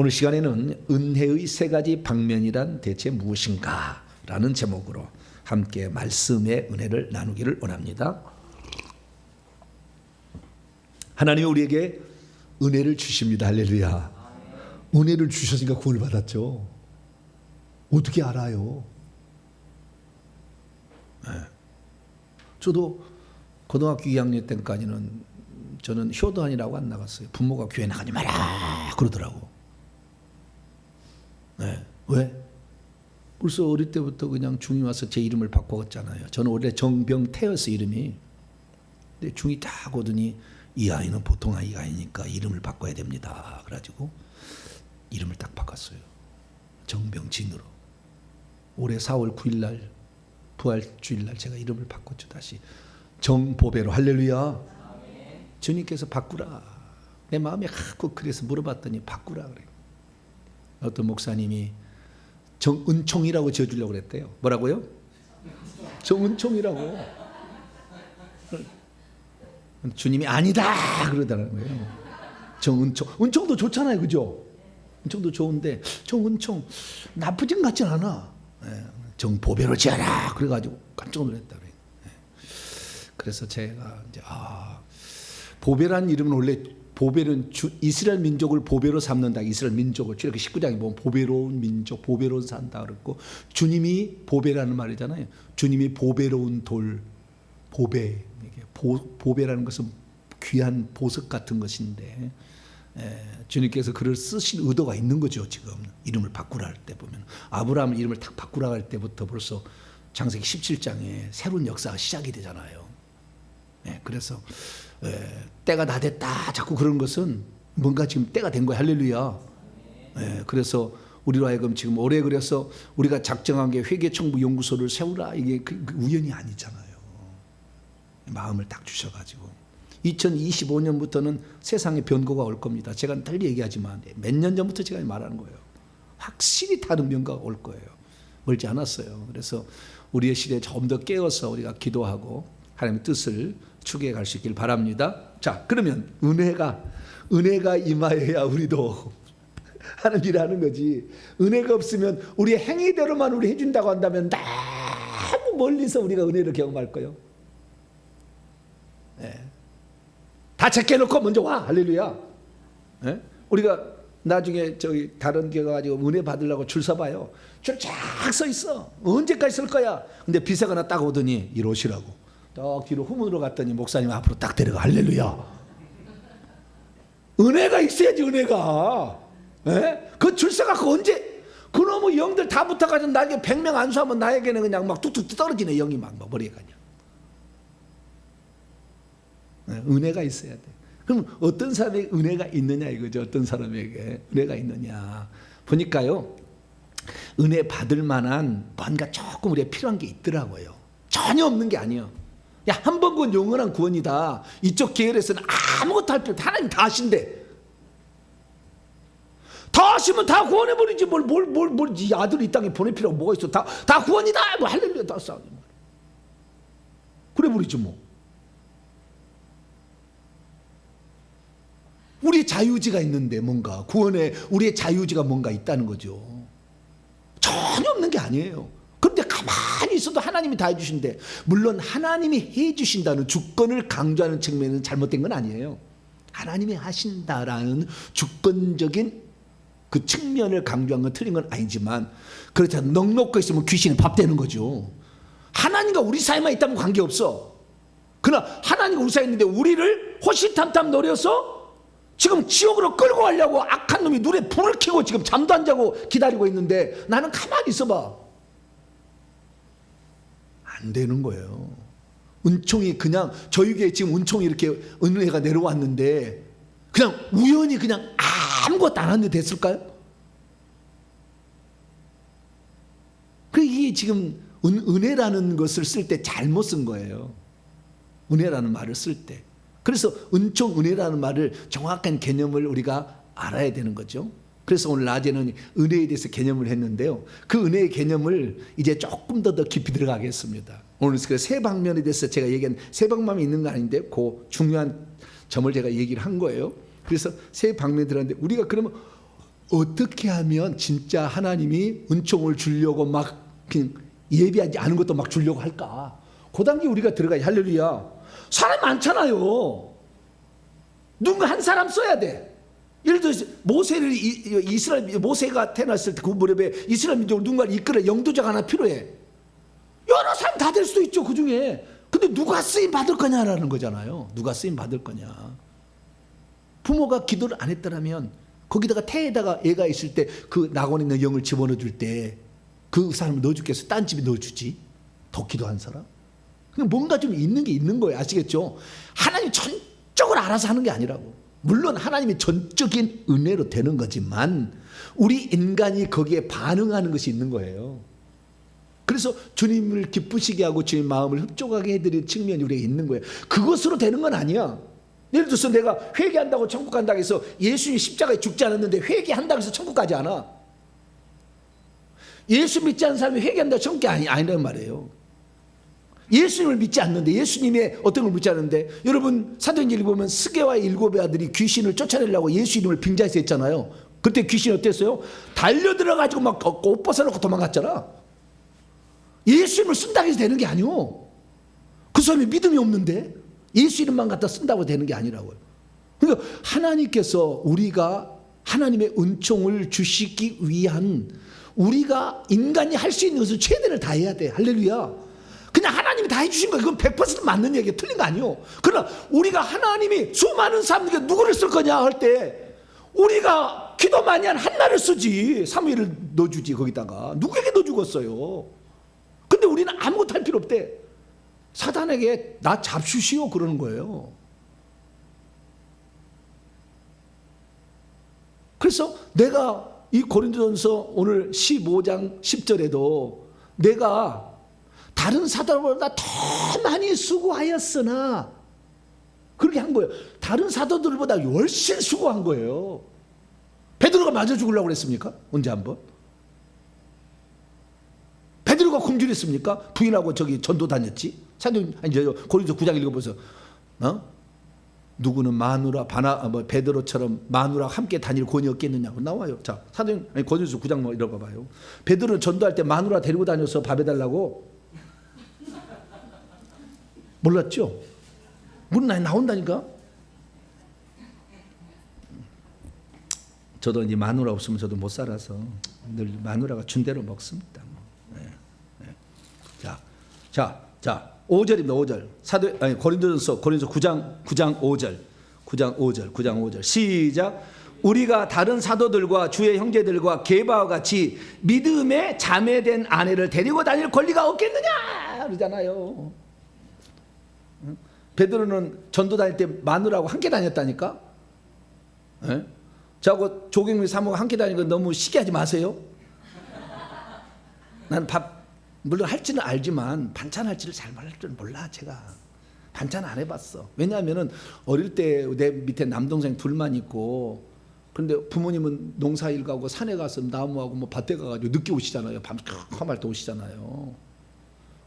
오늘 시간에는 은혜의 세 가지 방면이란 대체 무엇인가 라는 제목으로 함께 말씀의 은혜를 나누기를 원합니다. 하나님이 우리에게 은혜를 주십니다. 할렐루야. 은혜를 주셨으니까 구원을 받았죠. 어떻게 알아요? 네. 저도 고등학교 2학년 때까지는 저는 효도한이라고 안 나갔어요. 부모가 교회 나가지 마라 그러더라고. 네. 왜? 벌써 어릴 때부터 그냥 중2 와서 제 이름을 바꿨잖아요. 저는 원래 정병태였어 이름이. 근데 중2 딱 오더니 이 아이는 보통 아이가 아니니까 이름을 바꿔야 됩니다. 그래가지고 이름을 딱 바꿨어요. 정병진으로. 올해 4월 9일 날 부활주일 날 제가 이름을 바꿨죠. 다시 정보배로. 할렐루야. 주님께서 바꾸라. 내 마음이 하고 그래서 물어봤더니 바꾸라 그래요. 어떤 목사님이 정은총이라고 지어주려고 그랬대요. 뭐라고요? 정은총이라고. 주님이 아니다 그러더라는 거예요. 정은총. 은총도 좋잖아요, 그죠? 은총도 좋은데 정은총 나쁘진 같진 않아. 정보배로 지어라. 그래가지고 깜짝 놀랐다 그래요. 그래서 제가 이제 보배라는 이름은 원래 보배는 이스라엘 민족을 보배로 삼는다. 이스라엘 민족을 이렇게 19장에 보면 보배로운 민족, 보배로 산다 그랬고 주님이 보배라는 말이잖아요. 주님이 보배로운 돌, 보배. 보배라는 것은 귀한 보석 같은 것인데 주님께서 그를 쓰신 의도가 있는 거죠. 지금 이름을 바꾸라 할 때 보면 아브라함 이름을 딱 바꾸라 할 때부터 벌써 창세기 17장에 새로운 역사가 시작이 되잖아요. 그래서 때가 다 됐다 자꾸 그런 것은 뭔가 지금 때가 된 거야. 할렐루야. 그래서 우리로 하여금 지금 오래 그래서 우리가 작정한 게 회계청부연구소를 세우라 이게 우연이 아니잖아요. 마음을 딱 주셔가지고 2025년부터는 세상에 변고가 올 겁니다. 제가 늘 얘기하지만 몇 년 전부터 제가 말하는 거예요. 확실히 다른 변고가 올 거예요. 멀지 않았어요. 그래서 우리의 시대에 좀 더 깨어서 우리가 기도하고 하나님의 뜻을 추구해 갈 수 있길 바랍니다. 자, 그러면 은혜가 임하여야 우리도 하는 일을 하는 거지. 은혜가 없으면 우리의 행위대로만 우리 해준다고 한다면 너무 멀리서 우리가 은혜를 경험할 거예요. 다 제껴놓고 먼저 와. 할렐루야. 우리가 나중에 저기 다른 교회 가지고 은혜 받으려고 줄 서봐요. 줄 쫙 서 있어. 언제까지 쓸 거야? 근데 비서가 하나 딱 오더니 이리 오시라고. 딱 뒤로 후문으로 갔더니 목사님 앞으로 딱 데려가. 할렐루야. 은혜가 있어야지. 은혜가. 그 줄 서갖고 언제 그놈의 영들 다 붙어가지고 나에게 100명 안수하면 나에게는 그냥 막 뚝뚝 떨어지네. 영이 막 머리에 가냐. 은혜가 있어야 돼. 그럼 어떤 사람에게 은혜가 있느냐 이거죠. 어떤 사람에게 은혜가 있느냐 보니까요, 은혜 받을 만한 뭔가 조금 우리가 필요한 게 있더라고요. 전혀 없는 게 아니에요. 야, 한 번 구원 영원한 구원이다. 이쪽 계열에서는 아무것도 할 필요 없다. 하나님 다 하신대. 다 하시면 다 구원해버리지. 이 아들을 이 땅에 보낼 필요가 뭐가 있어. 다 구원이다. 뭐 할렐루야 다 싸우지. 그래 버리지 뭐. 우리의 자유의지가 있는데 뭔가 구원에 우리의 자유의지가 뭔가 있다는 거죠. 전혀 없는 게 아니에요. 그런데 가만히 있어도 하나님이 다 해주신대. 물론 하나님이 해주신다는 주권을 강조하는 측면은 잘못된 건 아니에요. 하나님이 하신다라는 주권적인 그 측면을 강조한 건 틀린 건 아니지만 그렇지 않아 넉넉히 있으면 귀신은 밥 되는 거죠. 하나님과 우리 사이만 있다면 관계없어. 그러나 하나님과 우리 사이에 있는데 우리를 호시탐탐 노려서 지금 지옥으로 끌고 가려고 악한 놈이 눈에 불을 켜고 지금 잠도 안 자고 기다리고 있는데 나는 가만히 있어봐. 안 되는 거예요. 은총이 그냥 저희 교회에 지금 은총이 이렇게 은혜가 내려왔는데 그냥 우연히 그냥 아무것도 안 하는데 됐을까요? 이게 지금 은혜라는 것을 쓸 때 잘못 쓴 거예요. 은혜라는 말을 쓸 때. 그래서 은총, 은혜라는 말을 정확한 개념을 우리가 알아야 되는 거죠. 그래서 오늘 낮에는 은혜에 대해서 개념을 했는데요. 그 은혜의 개념을 이제 조금 더 깊이 들어가겠습니다. 오늘 그 세 방면에 대해서 제가 얘기한 세 방면이 있는 거 아닌데 그 중요한 점을 제가 얘기를 한 거예요. 그래서 세 방면이 들었는데 우리가 그러면 어떻게 하면 진짜 하나님이 은총을 주려고 막 그냥 예비하지 않은 것도 막 주려고 할까? 그 단계 우리가 들어가야. 할렐루야. 사람 많잖아요. 누군가 한 사람 써야 돼. 예를 들어서 모세가 태어났을 때 그 무렵에 이스라엘 민족을 누군가 이끌어 영도자가 하나 필요해. 여러 사람 다 될 수도 있죠, 그 중에. 근데 누가 쓰임 받을 거냐라는 거잖아요. 누가 쓰임 받을 거냐. 부모가 기도를 안 했더라면 거기다가 태에다가 애가 있을 때 그 낙원에 있는 영을 집어넣어 줄 때 그 사람을 넣어주겠어? 딴 집에 넣어주지? 더 기도한 사람? 그냥 뭔가 좀 있는 게 있는 거예요. 아시겠죠? 하나님 전적으로 알아서 하는 게 아니라고. 물론 하나님이 전적인 은혜로 되는 거지만 우리 인간이 거기에 반응하는 것이 있는 거예요. 그래서 주님을 기쁘시게 하고 주님 마음을 흡족하게 해드릴 측면이 우리에게 있는 거예요. 그것으로 되는 건 아니야. 예를 들어서 내가 회개한다고 천국 간다고 해서 예수님이 십자가에 죽지 않았는데 회개한다고 해서 천국 가지 않아. 예수 믿지 않는 사람이 회개한다고 천국이 아니란 말이에요. 예수님을 믿지 않는데, 예수님의 어떤 걸 믿지 않는데, 여러분 사도행전을 보면 스게와 일곱의 아들이 귀신을 쫓아내려고 예수 이름을 빙자해서 했잖아요. 그때 귀신이 어땠어요? 달려들어가지고 막 옷 벗어놓고 도망갔잖아. 예수 이름을 쓴다고 해서 되는 게 아니오. 그 사람이 믿음이 없는데 예수 이름만 갖다 쓴다고 되는 게 아니라고요. 그러니까 하나님께서 우리가 하나님의 은총을 주시기 위한, 우리가 인간이 할 수 있는 것을 최대를 다해야 돼. 할렐루야. 그냥 하나님이 다 해주신 거야. 그건 100% 맞는 얘기야. 틀린 거 아니요. 그러나 우리가 하나님이 수많은 사람들에게 누구를 쓸 거냐 할 때 우리가 기도 많이 한 한나를 쓰지. 사무엘을 넣어주지. 거기다가 누구에게 넣어주겠어요. 근데 우리는 아무것도 할 필요 없대. 사단에게 나 잡수시오 그러는 거예요. 그래서 내가 이 고린도전서 오늘 15장 10절에도 내가 다른 사도들보다 더 많이 수고하였으나 그렇게 한 거예요. 다른 사도들보다 훨씬 수고한 거예요. 베드로가 맞아 죽으려고 그랬습니까? 언제 한번? 베드로가 굶주렸습니까? 부인하고 저기 전도 다녔지. 고린도서 9장 읽어보세요. 누구는 마누라 베드로처럼 마누라 함께 다닐 권위 없겠느냐고 나와요. 자, 고린도서 9장 뭐 읽어봐요. 베드로는 전도할 때 마누라 데리고 다녀서 밥 해달라고. 몰랐죠? 물은 나온다니까. 저도 이제 마누라 없으면 저도 못 살아서 늘 마누라가 준 대로 먹습니다. 자, 5절입니다. 5절. 고린도서 9장 5절. 시작. 우리가 다른 사도들과 주의 형제들과 게바와 같이 믿음의 자매된 아내를 데리고 다닐 권리가 없겠느냐 그러잖아요. 베드로는 전도 다닐 때 마누라하고 함께 다녔다니까. 저하고 조경미 사모가 함께 다니는 거 너무 시기하지 마세요. 난 물론 할지는 알지만 반찬 할지를 잘 할 줄 몰라. 제가 반찬 안 해봤어. 왜냐하면은 어릴 때 내 밑에 남동생 둘만 있고, 그런데 부모님은 농사일 가고 산에 가서 나무하고 뭐 밭에 가가지고 늦게 오시잖아요. 밤 컴컴할 때 오시잖아요.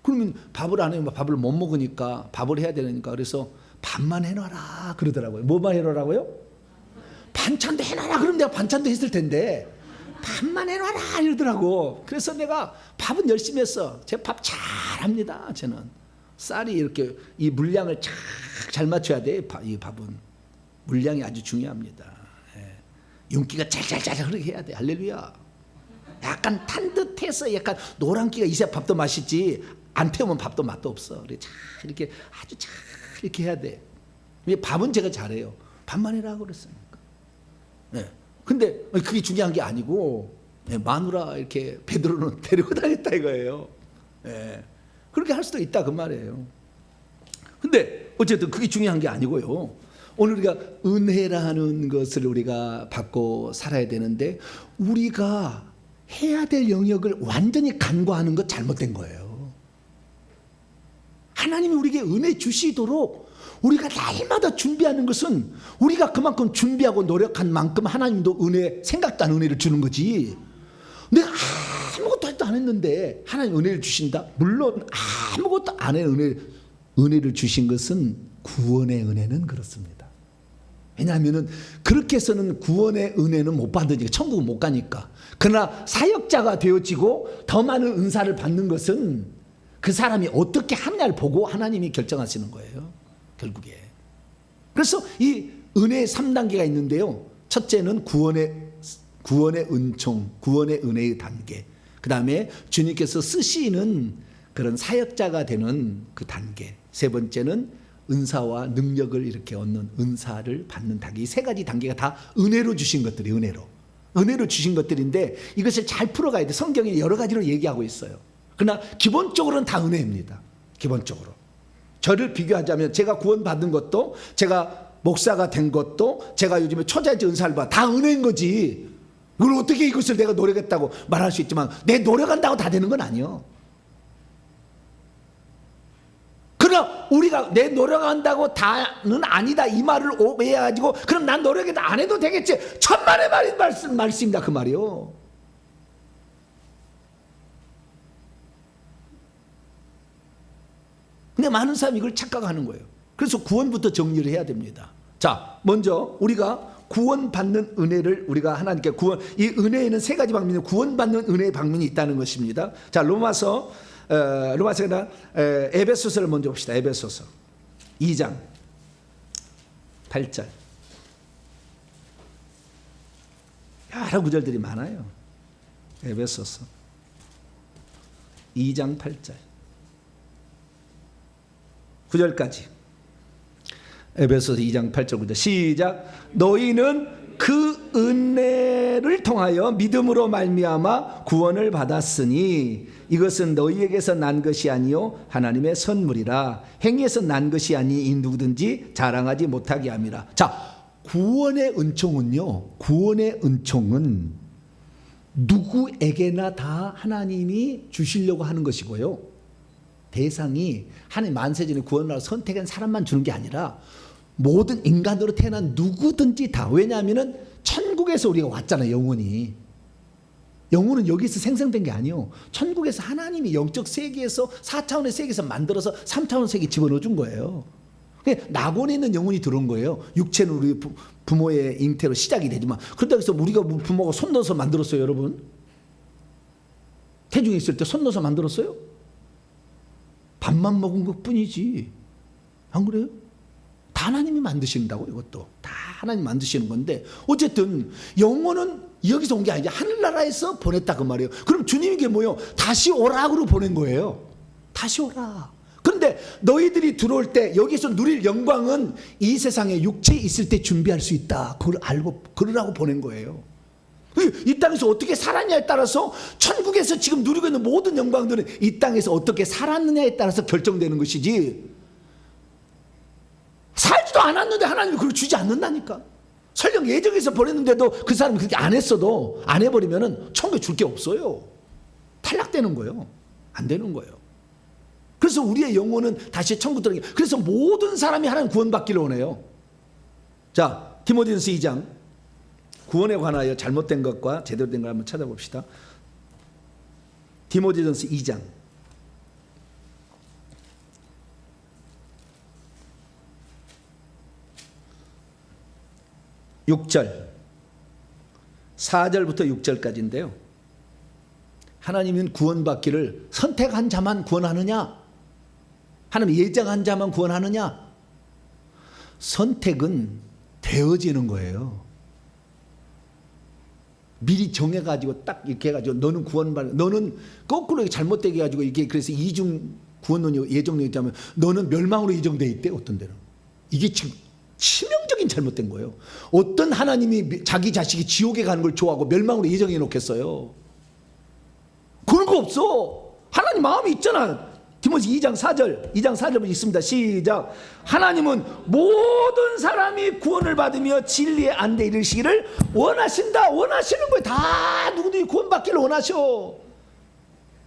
그러면 밥을 안 해면 밥을 못 먹으니까 밥을 해야 되니까 그래서 밥만 해놔라 그러더라고요. 뭐만 해놓으라고요? 반찬도 해놔라. 그럼 내가 반찬도 했을 텐데 밥만 해놔라 이러더라고. 그래서 내가 밥은 열심히 했어. 제가 밥 잘합니다. 저는 쌀이 이렇게 이 물량을 잘 맞춰야 돼. 이 밥은 물량이 아주 중요합니다. 윤기가 잘 흐르게 해야 돼. 할렐루야. 약간 탄 듯해서 약간 노란기가 있어야 밥도 맛있지. 안 태우면 밥도 맛도 없어. 그래 이렇게 아주 잘 이렇게 해야 돼. 밥은 제가 잘해요. 밥만 해라 그랬으니까. 근데 그게 중요한 게 아니고 마누라 이렇게 베드로는 데리고 다녔다 이거예요. 그렇게 할 수도 있다 그 말이에요. 근데 어쨌든 그게 중요한 게 아니고요. 오늘 우리가 은혜라는 것을 우리가 받고 살아야 되는데 우리가 해야 될 영역을 완전히 간과하는 것 잘못된 거예요. 하나님이 우리에게 은혜 주시도록 우리가 날마다 준비하는 것은 우리가 그만큼 준비하고 노력한 만큼 하나님도 생각도 안 은혜를 주는 거지. 내가 아무것도 안 했는데 하나님 은혜를 주신다? 물론 아무것도 안 해 은혜를 주신 것은 구원의 은혜는 그렇습니다. 왜냐하면 그렇게 해서는 구원의 은혜는 못 받으니까, 천국은 못 가니까. 그러나 사역자가 되어지고 더 많은 은사를 받는 것은 그 사람이 어떻게 하느냐를 보고 하나님이 결정하시는 거예요, 결국에. 그래서 이 은혜의 3단계가 있는데요. 첫째는 구원의 은총, 구원의 은혜의 단계. 그 다음에 주님께서 쓰시는 그런 사역자가 되는 그 단계. 세 번째는 은사와 능력을 이렇게 얻는 은사를 받는 단계. 이 세 가지 단계가 다 은혜로 주신 것들이, 은혜로 주신 것들인데 이것을 잘 풀어가야 돼. 성경에 여러 가지로 얘기하고 있어요. 그러나 기본적으로는 다 은혜입니다. 기본적으로. 저를 비교하자면 제가 구원받은 것도, 제가 목사가 된 것도, 제가 요즘에 초자지 은사를 받아, 다 은혜인 거지. 이걸 어떻게 이것을 내가 노력했다고 말할 수 있지만, 내 노력한다고 다 되는 건 아니에요. 그러나 우리가 내 노력한다고 다는 아니다, 이 말을 오해해가지고 그럼 난 노력해도 안 해도 되겠지, 천만의 말씀입니다, 그 말이요. 근데 많은 사람이 이걸 착각하는 거예요. 그래서 구원부터 정리를 해야 됩니다. 자, 먼저 우리가 구원받는 은혜를, 우리가 하나님께 이 은혜에는 세 가지 방면이, 구원받는 은혜의 방면이 있다는 것입니다. 자, 에베소서를 먼저 봅시다. 에베소서 2장 8절. 여러 구절들이 많아요. 에베소서 2장 8절 9절까지. 에베소서 2장 8절 9절 시작. 너희는 그 은혜를 통하여 믿음으로 말미암아 구원을 받았으니 이것은 너희에게서 난 것이 아니요 하나님의 선물이라. 행위에서 난 것이 아니 누구든지 자랑하지 못하게 함이라. 자, 구원의 은총은 누구에게나 다 하나님이 주시려고 하는 것이고요. 대상이 하나님 만세전에 구원을 선택한 사람만 주는 게 아니라 모든 인간으로 태어난 누구든지 다. 왜냐하면 천국에서 우리가 왔잖아요. 영혼은 여기서 생성된 게 아니에요. 천국에서 하나님이 영적 세계에서 4차원의 세계에서 만들어서 3차원 세계에 집어넣어 준 거예요. 낙원에 있는 영혼이 들어온 거예요. 육체는 우리 부모의 잉태로 시작이 되지만, 그렇다고 해서 우리가 부모가 손 넣어서 만들었어요, 여러분? 태중에 있을 때 손 넣어서 만들었어요? 밥만 먹은 것 뿐이지. 안 그래요? 다 하나님이 만드신다고. 이것도 다 하나님 만드시는 건데, 어쨌든 영혼은 여기서 온 게 아니지 하늘나라에서 보냈다, 그 말이에요. 그럼 주님이 이게 뭐예요? 다시 오라고 보낸 거예요. 다시 오라. 그런데 너희들이 들어올 때 여기서 누릴 영광은 이 세상에 육체에 있을 때 준비할 수 있다, 그걸 알고 그러라고 보낸 거예요. 이 땅에서 어떻게 살았냐에 따라서, 천국에서 지금 누리고 있는 모든 영광들은 이 땅에서 어떻게 살았느냐에 따라서 결정되는 것이지, 살지도 않았는데 하나님이 그걸 주지 않는다니까. 설령 예정해서 보냈는데도 그 사람이 그렇게 안 했어도, 안 해버리면 천국에 줄 게 없어요. 탈락되는 거예요. 안 되는 거예요. 그래서 우리의 영혼은 다시 천국 들어가게. 그래서 모든 사람이 하나님 구원받기를 원해요. 자, 디모데전서 2장, 구원에 관하여 잘못된 것과 제대로 된 걸 한번 찾아봅시다. 디모데전서 2장 6절 4절부터 6절까지인데요. 하나님은 구원받기를 선택한 자만 구원하느냐? 하나님 예정한 자만 구원하느냐? 선택은 되어지는 거예요. 미리 정해가지고 딱 이렇게 해가지고 너는 구원받는, 너는 거꾸로 잘못되게 해가지고 이게, 그래서 이중 구원론이 예정론이 있다면 너는 멸망으로 예정돼 있대, 어떤 데는. 이게 참 치명적인 잘못된 거예요. 어떤 하나님이 자기 자식이 지옥에 가는 걸 좋아하고 멸망으로 예정해 놓겠어요? 그런 거 없어. 하나님 마음이 있잖아. 디모데 2장 4절 있습니다. 시작. 하나님은 모든 사람이 구원을 받으며 진리의 안대 이르시기를 원하신다. 원하시는 거예요. 다 누구든지 구원받기를 원하셔.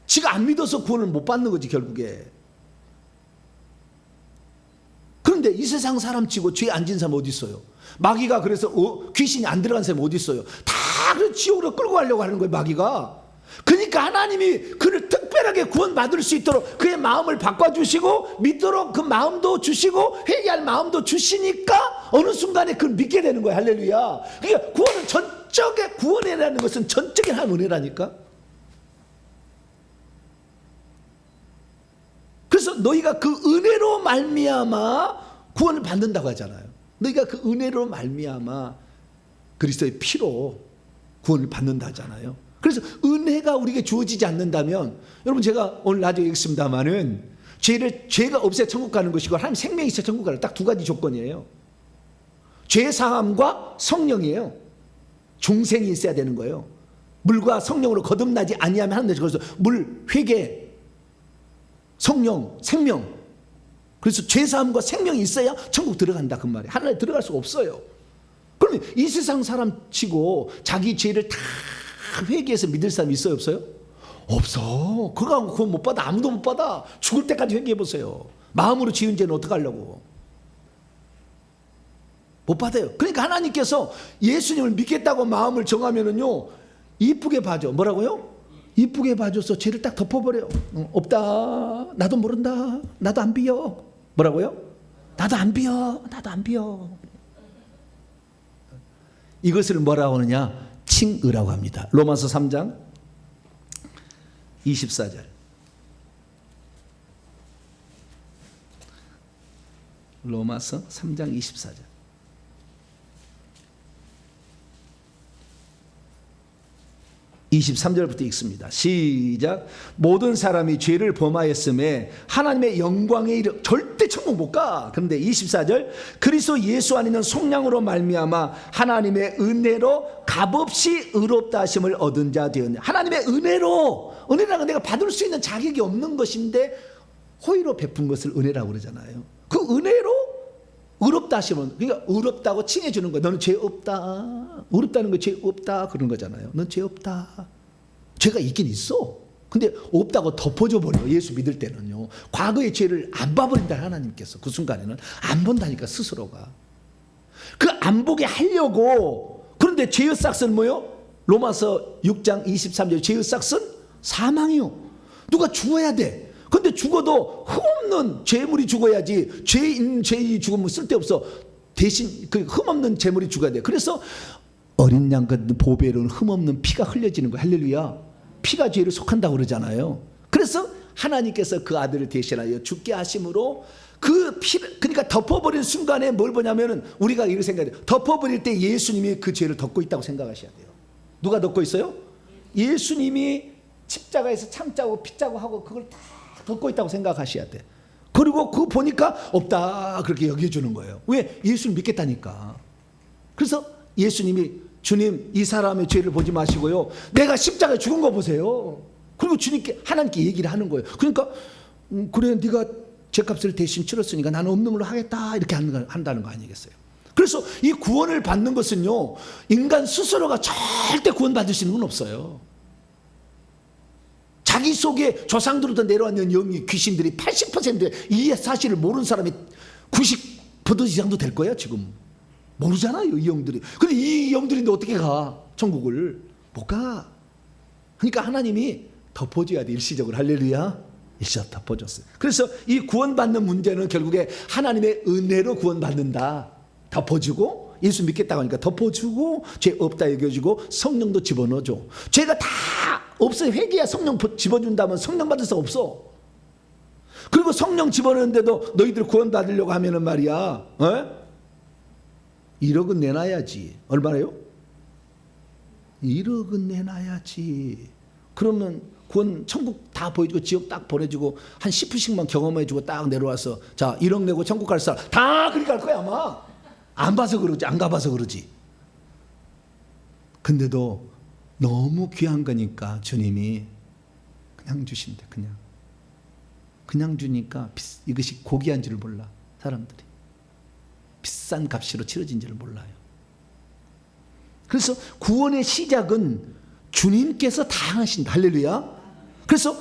지가 안 믿어서 구원을 못 받는 거지, 결국에. 그런데 이 세상 사람 치고 죄 안 진 사람 어디 있어요? 마귀가 그래서 귀신이 안 들어간 사람 어디 있어요? 다 그 지옥으로 끌고 가려고 하는 거예요, 마귀가. 그러니까 하나님이 그를 특별하게 구원받을 수 있도록 그의 마음을 바꿔주시고 믿도록 그 마음도 주시고 회개할 마음도 주시니까 어느 순간에 그걸 믿게 되는 거예요. 할렐루야. 그러니까 구원은 전적의 구원이라는 것은 전적인 한 은혜라니까. 그래서 너희가 그 은혜로 말미암아 구원을 받는다고 하잖아요. 너희가 그 은혜로 말미암아 그리스도의 피로 구원을 받는다 하잖아요. 그래서 은혜가 우리에게 주어지지 않는다면, 여러분 제가 오늘 나중에 얘기했습니다마는 죄가 없애야 천국 가는 것이고 하나님 생명이 있어야 천국 가는, 딱 두 가지 조건이에요. 죄 사함과 성령이에요. 중생이 있어야 되는 거예요. 물과 성령으로 거듭나지 아니하면 하는 데서, 그래서 물, 회개, 성령, 생명. 그래서 죄 사함과 생명이 있어야 천국 들어간다 그 말이에요. 하늘에 들어갈 수가 없어요. 그러면 이 세상 사람 치고 자기 죄를 다 회개해서 믿을 사람이 있어요, 없어요? 없어. 그거 구원 못 받아. 아무도 못 받아. 죽을 때까지 회개해 보세요. 마음으로 지은 죄는 어떡하려고. 못 받아요. 그러니까 하나님께서 예수님을 믿겠다고 마음을 정하면은요, 이쁘게 봐줘. 뭐라고요? 이쁘게 봐줘서 죄를 딱 덮어버려. 없다. 나도 모른다. 나도 안 비어. 뭐라고요? 나도 안 비어. 나도 안 비어. 이것을 뭐라고 하느냐? 칭의라고 합니다. 로마서 3장 24절. 로마서 3장 24절. (23절부터) 읽습니다. 시작. 모든 사람이 죄를 범하였음에 하나님의 영광에 이르 절대 천국 못 가. 그런데 24절, 그리스도 예수 안에는 속량으로 말미암아 하나님의 은혜로 값없이 의롭다 하심을 얻은 자 되었네. 하나님의 은혜라는 건 내가 받을 수 있는 자격이 없는 것인데 호의로 베푼 것을 은혜라고 그러잖아요. 그 은혜로 의롭다 하시면, 그러니까 의롭다고 칭해 주는 거예요. 너는 죄 없다. 의롭다는 거 죄 없다 그런 거잖아요. 넌 죄 없다. 죄가 있긴 있어. 근데 없다고 덮어줘 버려. 예수 믿을 때는요. 과거의 죄를 안 봐버린다 하나님께서. 그 순간에는 안 본다니까 스스로가. 그 안 보게 하려고. 그런데 죄의 싹은 뭐요? 로마서 6장 23절 죄의 싹은 사망이요. 누가 죽어야 돼. 근데 죽어도 흠없는 재물이 죽어야지. 죄인이 죽으면 쓸데없어. 대신 그 흠없는 재물이 죽어야 돼. 그래서 어린 양 같은 보배로는 흠없는 피가 흘려지는 거야. 할렐루야. 피가 죄를 속한다고 그러잖아요. 그래서 하나님께서 그 아들을 대신하여 죽게 하심으로 그 피를, 그러니까 덮어버린 순간에 뭘 보냐면은 우리가 이렇게 생각해요. 덮어버릴 때 예수님이 그 죄를 덮고 있다고 생각하셔야 돼요. 누가 덮고 있어요? 예수님이 십자가에서 참 짜고 피 짜고 하고 그걸 다 덮고 있다고 생각하셔야 돼. 그리고 그거 보니까 없다 그렇게 여겨주는 거예요. 왜? 예수를 믿겠다니까. 그래서 예수님이, 주님 이 사람의 죄를 보지 마시고요, 내가 십자가에 죽은 거 보세요. 그리고 주님께, 하나님께 얘기를 하는 거예요. 그러니까 그래 네가 죄값을 대신 치렀으니까 나는 없는 걸로 하겠다 이렇게 한다는 거 아니겠어요? 그래서 이 구원을 받는 것은요, 인간 스스로가 절대 구원받을 수 있는 건 없어요. 자기 속에 조상들부터 내려왔는 영이, 귀신들이 80% 이 사실을 모르는 사람이 90% 이상도 될 거야 지금. 모르잖아요 이 영들이. 근데 이 영들인데 어떻게 가 천국을? 못 가. 그러니까 하나님이 덮어줘야 돼. 일시적으로. 할렐루야. 일시적으로 덮어줬어요. 그래서 이 구원받는 문제는 결국에 하나님의 은혜로 구원받는다. 덮어주고, 예수 믿겠다고 하니까 덮어주고, 죄 없다 여겨주고, 성령도 집어넣어줘. 죄가 다 없어요. 회개야 성령 집어준다면 성령 받을 수 없어. 그리고 성령 집어넣는데도 너희들 구원받으려고 하면은 말이야, 1억은 내놔야지. 얼마래요? 1억은 내놔야지. 그러면 구원, 천국 다 보여주고 지옥 딱 보내주고 한 10%씩만 경험해주고 딱 내려와서 자 1억 내고 천국 갈 사람 다 그리 갈 거야 아마. 안 봐서 그러지, 안 가봐서 그러지. 근데도 너무 귀한 거니까 주님이 그냥 주신대. 그냥 주니까 이것이 고귀한 줄 몰라. 사람들이 비싼 값으로 치러진 줄 몰라요. 그래서 구원의 시작은 주님께서 다 하신다. 할렐루야. 그래서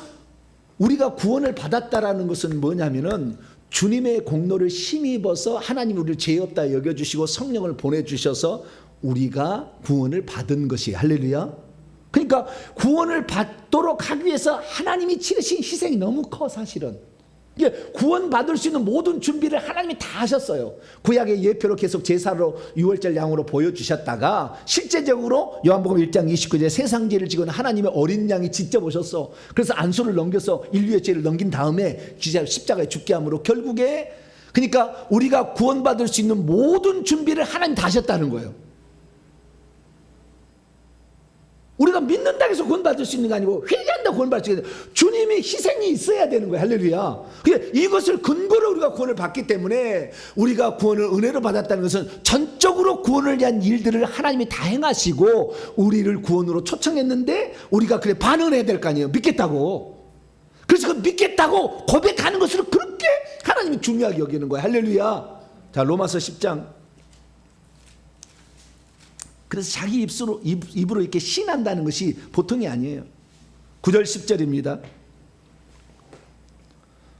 우리가 구원을 받았다라는 것은 뭐냐면은 주님의 공로를 힘입어서 하나님이 우리를 죄 없다 여겨주시고 성령을 보내주셔서 우리가 구원을 받은 것이. 할렐루야. 그러니까 구원을 받도록 하기 위해서 하나님이 치르신 희생이 너무 커 사실은. 이게 구원받을 수 있는 모든 준비를 하나님이 다 하셨어요. 구약의 예표로 계속 제사로 유월절 양으로 보여주셨다가 실제적으로 요한복음 1장 29절에 세상 죄를 지고 하나님의 어린 양이 직접 오셨어. 그래서 안수를 넘겨서 인류의 죄를 넘긴 다음에 십자가에 죽게 함으로 결국에 그러니까 우리가 구원받을 수 있는 모든 준비를 하나님 다 하셨다는 거예요. 우리가 믿는다고 해서 구원받을 수 있는 게 아니고 회개한다고 구원받을 수 있는 거예요. 주님이 희생이 있어야 되는 거예요. 할렐루야. 이것을 근거로 우리가 구원을 받기 때문에 우리가 구원을 은혜로 받았다는 것은 전적으로 구원을 위한 일들을 하나님이 다 행하시고 우리를 구원으로 초청했는데 우리가 그래 반응을 해야 될 거 아니에요. 믿겠다고. 그래서 그 믿겠다고 고백하는 것을 그렇게 하나님이 중요하게 여기는 거예요. 할렐루야. 자, 로마서 10장. 그래서 자기 입으로 이렇게 신한다는 것이 보통이 아니에요. 9절 10절입니다.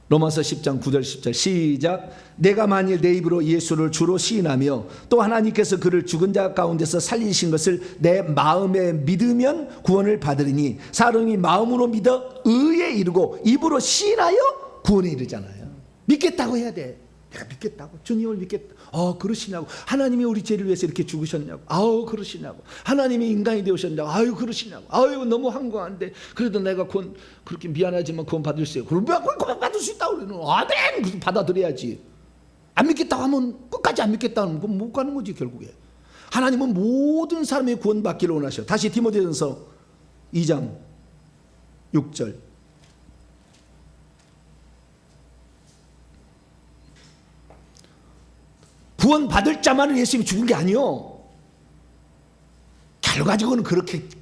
로마서 10장 9절 10절 시작. 내가 만일 내 입으로 예수를 주로 시인하며 또 하나님께서 그를 죽은 자 가운데서 살리신 것을 내 마음에 믿으면 구원을 받으리니 사람이 마음으로 믿어 의에 이르고 입으로 시인하여 구원에 이르잖아요. 믿겠다고 해야 돼. 내가 믿겠다고. 주님을 믿겠다. 그러시냐고. 하나님이 우리 죄를 위해서 이렇게 죽으셨냐고. 그러시냐고. 하나님이 인간이 되오셨냐고. 그러시냐고. 너무 황당한데 그래도 내가 구원 그렇게 미안하지만 구원 받을 수 있어요. 그럼 구원 받을 수 있다고 그러는 아멘. 그래서 받아들여야지. 안 믿겠다고 하면 끝까지 안 믿겠다고 하면 그건 못 가는 거지 결국에. 하나님은 모든 사람이 구원받기를 원하셔. 다시 디모데전서 2장 6절. 구원 받을 자만을 예수님이 죽은 게 아니요. 결과적으로는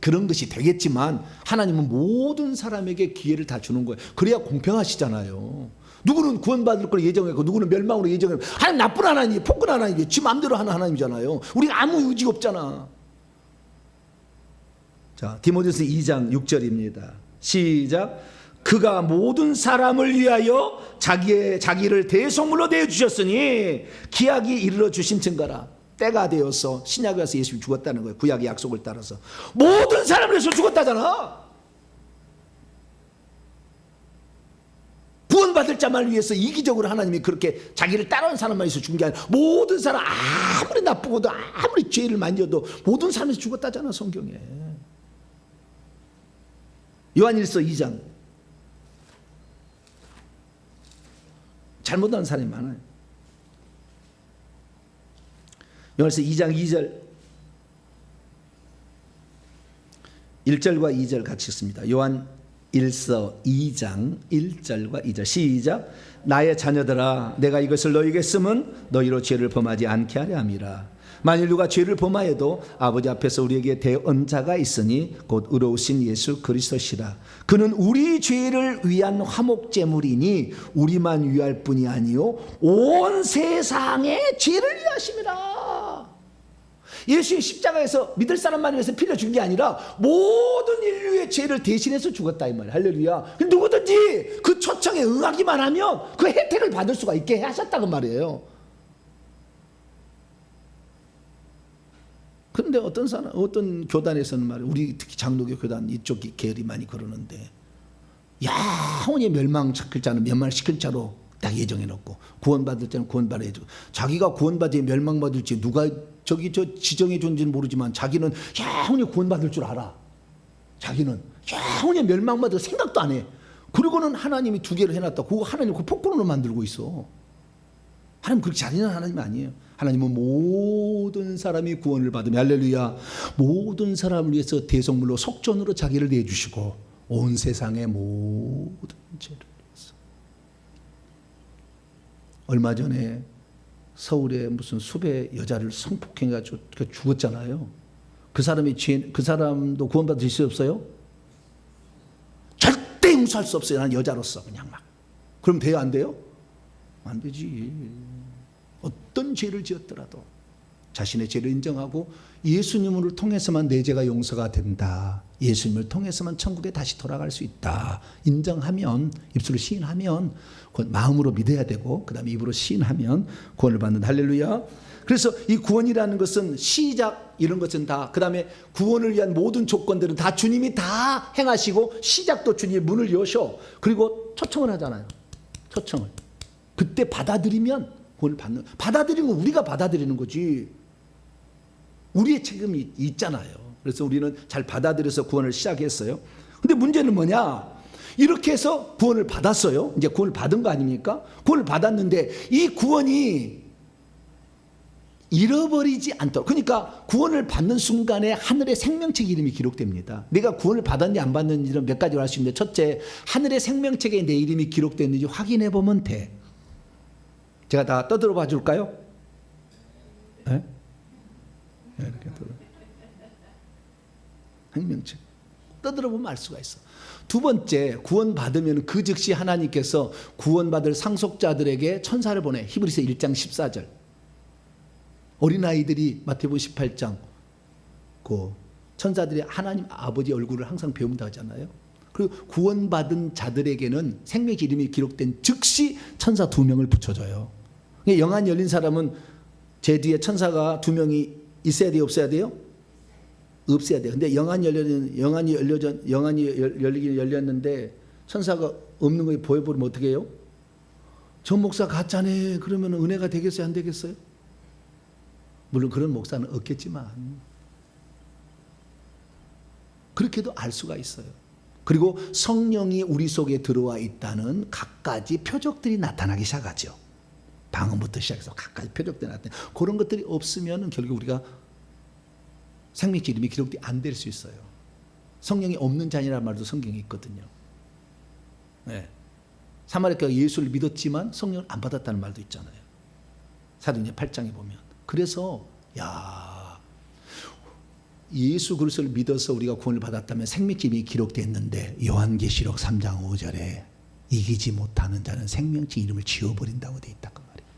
그런 것이 되겠지만 하나님은 모든 사람에게 기회를 다 주는 거예요. 그래야 공평하시잖아요. 누구는 구원받을 걸 예정했고 누구는 멸망으로 예정했고 하나님 나쁜 하나님이 폭군 하나님이 지 마음대로 하는 하나님이잖아요. 우리가 아무 의지가 없잖아. 자, 디모데서 2장 6절입니다. 시작. 그가 모든 사람을 위하여 자기를 대속물로 내어주셨으니 기약이 이르러 주신 증거라. 때가 되어서 신약에 와서 예수님이 죽었다는 거예요. 구약의 약속을 따라서 모든 사람을 위해서 죽었다잖아. 구원받을 자만을 위해서 이기적으로 하나님이 그렇게 자기를 따라오는 사람만 위해서 죽은 게 아니라 모든 사람 아무리 나쁘고도 아무리 죄를 만져도 모든 사람에서 죽었다잖아 성경에. 요한일서 2장. 잘못하는 사람이 많아요. 요한일서 2장 2절 1절과 2절 같이 읽습니다. 요한일서 2장 1절과 2절 시작. 나의 자녀들아 내가 이것을 너희에게 쓰면 너희로 죄를 범하지 않게 하려 함이라. 만일 누가 죄를 범하여도 아버지 앞에서 우리에게 대언자가 있으니 곧 의로우신 예수 그리스도시라. 그는 우리 죄를 위한 화목제물이니 우리만 위할 뿐이 아니요 온 세상의 죄를 위하심이라. 예수의 십자가에서 믿을 사람만 위해서 피를 준 게 아니라 모든 인류의 죄를 대신해서 죽었다 이 말이에요. 할렐루야. 누구든지 그 초청에 응하기만 하면 그 혜택을 받을 수가 있게 하셨다고 말이에요. 그런데 어떤 교단에서는 말이에요. 우리 특히 장로교 교단 이쪽 계열이 많이 그러는데 영원히 멸망시킬 자는 멸망시킬 자로 딱 예정해놓고 구원받을 자는 구원받아야죠. 자기가 구원받지 멸망받을지 누가 저 지정해 준지는 모르지만 자기는 영원히 구원받을 줄 알아. 자기는 영원히 멸망받을 생각도 안 해. 그리고는 하나님이 두 개를 해놨다. 그거 하나님 그 폭군으로 만들고 있어. 하나님 그렇게 잔인한 하나님 아니에요. 하나님은 모든 사람이 구원을 받으며 할렐루야 모든 사람을 위해서 대속물로 속전으로 자기를 내주시고 온 세상의 모든 죄를 위해서. 얼마 전에 서울에 무슨 수배 여자를 성폭행해가지고 죽었잖아요. 그 사람도 구원받을 수 없어요? 절대 용서할 수 없어요. 난 여자로서 그냥 막. 그럼 돼요 안 돼요? 안 되지. 어떤 죄를 지었더라도 자신의 죄를 인정하고 예수님을 통해서만 내 죄가 용서가 된다. 예수님을 통해서만 천국에 다시 돌아갈 수 있다. 인정하면, 입술로 시인하면, 마음으로 믿어야 되고, 그 다음에 입으로 시인하면 구원을 받는다. 할렐루야. 그래서 이 구원이라는 것은 시작, 이런 것은 다, 그 다음에 구원을 위한 모든 조건들은 다 주님이 다 행하시고, 시작도 주님이 문을 여셔. 그리고 초청을 하잖아요. 초청을. 그때 받아들이면 구원을 받는, 받아들이는 건 우리가 받아들이는 거지. 우리의 책임이 있잖아요. 그래서 우리는 잘 받아들여서 구원을 시작했어요. 근데 문제는 뭐냐? 이렇게 해서 구원을 받았어요. 이제 구원을 받은 거 아닙니까? 구원을 받았는데 이 구원이 잃어버리지 않도록, 그러니까 구원을 받는 순간에 하늘의 생명책 이름이 기록됩니다. 내가 구원을 받았는지 안 받았는지는 몇 가지로 알 수 있는데, 첫째, 하늘의 생명책에 내 이름이 기록됐는지 확인해 보면 돼. 제가 다 떠들어 봐 줄까요? 네? 이렇게 생명책 떠들어 보면 알 수가 있어. 두 번째, 구원 받으면 그 즉시 하나님께서 구원받을 상속자들에게 천사를 보내. 히브리서 1장 14절. 어린아이들이 마태복음 18장 그 천사들이 하나님 아버지 얼굴을 항상 배운다 하잖아요. 그리고 구원받은 자들에게는 생명의 이름이 기록된 즉시 천사 2명을 붙여줘요. 영안이 열린 사람은 제 뒤에 천사가 2명이 있어야 돼요, 없어야 돼요? 없어야 돼요. 근데 영안이 열리긴 열렸는데 천사가 없는 거 보여버리면 어떻게 해요? 전 목사 가짜네. 그러면 은혜가 되겠어요, 안 되겠어요? 물론 그런 목사는 없겠지만 그렇게도 알 수가 있어요. 그리고 성령이 우리 속에 들어와 있다는 갖가지 표적들이 나타나기 시작하죠. 방언부터 시작해서 갖가지 표적들이 나타나. 그런 것들이 없으면 결국 우리가 생명책 이름이 기록이 안 될 수 있어요. 성령이 없는 자니라는 말도 성경에 있거든요. 네. 사마리아가 예수를 믿었지만 성령을 안 받았다는 말도 있잖아요. 사도행전 8장에 보면. 그래서 예수 그리스도를 믿어서 우리가 구원을 받았다면 생명책 이름이 기록됐는데, 요한계시록 3장 5절에 이기지 못하는 자는 생명책 이름을 지워버린다고 돼 있다고 말이에요.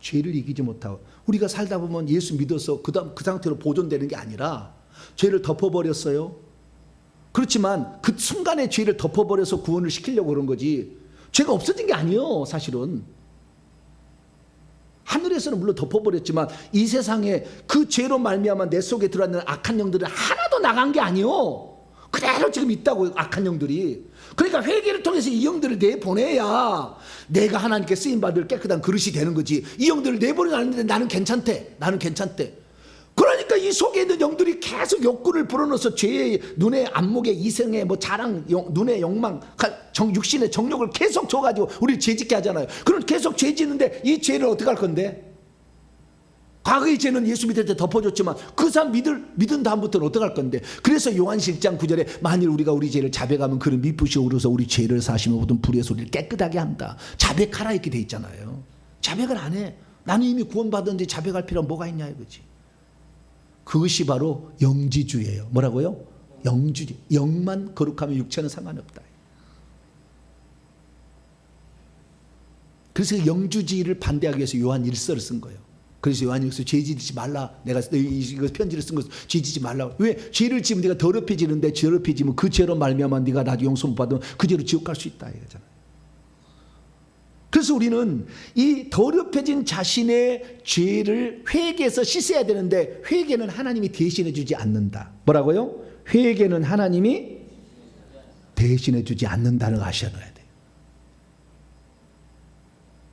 죄를 이기지 못하고, 우리가 살다 보면 예수 믿어서 그 상태로 보존되는 게 아니라 죄를 덮어버렸어요. 그렇지만 그 순간에 죄를 덮어버려서 구원을 시키려고 그런 거지, 죄가 없어진 게 아니에요. 사실은 하늘에서는 물론 덮어버렸지만 이 세상에 그 죄로 말미암아 내 속에 들어있는 악한 영들은 하나도 나간 게 아니에요. 그대로 지금 있다고, 악한 영들이. 그러니까 회개를 통해서 이 영들을 내보내야 내가 하나님께 쓰임받을 깨끗한 그릇이 되는 거지. 이 영들을 내보내는데 나는 괜찮대. 나는 괜찮대. 그러니까 이 속에 있는 영들이 계속 욕구를 불어넣어서 죄의 눈의 안목의 이성의 뭐 자랑, 눈의 욕망, 육신의 정욕을 계속 줘가지고 우리를 죄짓게 하잖아요. 그럼 계속 죄 짓는데 이 죄를 어떻게 할 건데? 과거의 죄는 예수 믿을 때 덮어줬지만 그 사람 믿은 다음부터는 어떻게 할 건데? 그래서 요한시 1장 9절에 만일 우리가 우리 죄를 자백하면 그는 미쁘시 오르서 우리 죄를 사시며 모든 불의 소리를 깨끗하게 한다. 자백하라 이렇게 돼 있잖아요. 자백을 안 해. 나는 이미 구원받았는데 자백할 필요가 뭐가 있냐 이거지. 그것이 바로 영지주의예요. 뭐라고요? 영주의. 영만 거룩하면 육체는 상관이 없다. 그래서 영주주의를 반대하기 위해서 요한 1서를 쓴 거예요. 그래서 요한 1서 죄 짓지 말라. 내가 이거 편지를 쓴 것은 죄 짓지 말라. 왜? 죄를 지으면 네가 더럽혀지는데, 더럽혀지면 그 죄로 말미암아 네가 나중에 용서 못 받으면 그 죄로 지옥 갈 수 있다 이거잖아요. 그래서 우리는 이 더럽혀진 자신의 죄를 회개해서 씻어야 되는데, 회개는 하나님이 대신해 주지 않는다. 뭐라고요? 회개는 하나님이 대신해 주지 않는다는 걸 아셔야 돼요.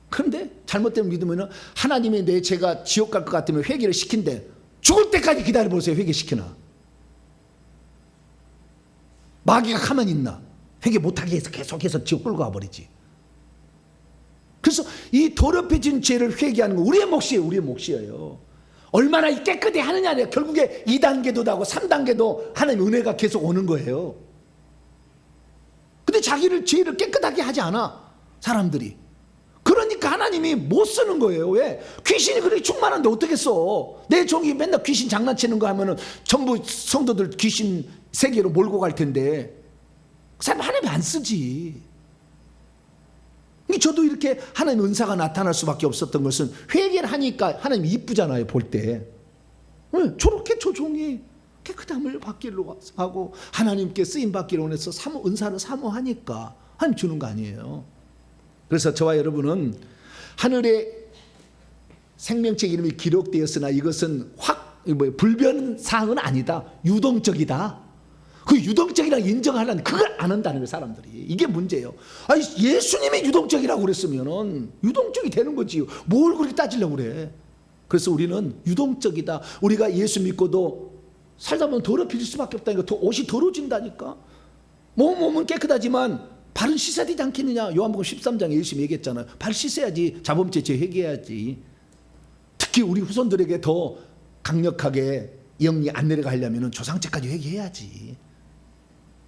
그런데 잘못된 믿으면 하나님이 내 죄가 지옥 갈 것 같으면 회개를 시킨대. 죽을 때까지 기다려보세요. 회개시키나. 마귀가 가만히 있나. 회개 못하게 해서 계속해서 지옥 끌고 가버리지. 그래서 이 더럽혀진 죄를 회개하는 거 우리의 몫이에요. 우리의 몫이에요. 얼마나 깨끗이 하느냐. 결국에 2단계도 하고 3단계도 하나님의 은혜가 계속 오는 거예요. 근데 자기를 죄를 깨끗하게 하지 않아. 사람들이. 그러니까 하나님이 못 쓰는 거예요. 왜? 귀신이 그렇게 충만한데 어떻게 써? 내 종이 맨날 귀신 장난치는 거 하면은 전부 성도들 귀신 세계로 몰고 갈 텐데 그 사람 하나님이 안 쓰지. 저도 이렇게 하나님 은사가 나타날 수밖에 없었던 것은 회개를 하니까 하나님 이쁘잖아요, 볼 때. 저렇게 조종이 깨끗함을 받기로 하고 하나님께 쓰임 받기로 원해서 은사를 사모하니까 하나님 주는 거 아니에요. 그래서 저와 여러분은 하늘에 생명책 이름이 기록되었으나 이것은 불변사항은 아니다. 유동적이다. 그 유동적이라 인정하려는 그걸 안 한다는 거예요, 사람들이. 이게 문제예요. 아니, 예수님이 유동적이라고 그랬으면은 유동적이 되는 거지. 뭘 그렇게 따지려고 그래. 그래서 우리는 유동적이다. 우리가 예수 믿고도 살다 보면 더럽힐 수밖에 없다니까. 옷이 더러워진다니까. 몸은 깨끗하지만 발은 씻어야 되지 않겠느냐. 요한복음 13장에 예수님이 얘기했잖아요. 발 씻어야지. 자범죄 회개해야지. 특히 우리 후손들에게 더 강력하게 영이 안 내려가려면 조상죄까지 회개해야지.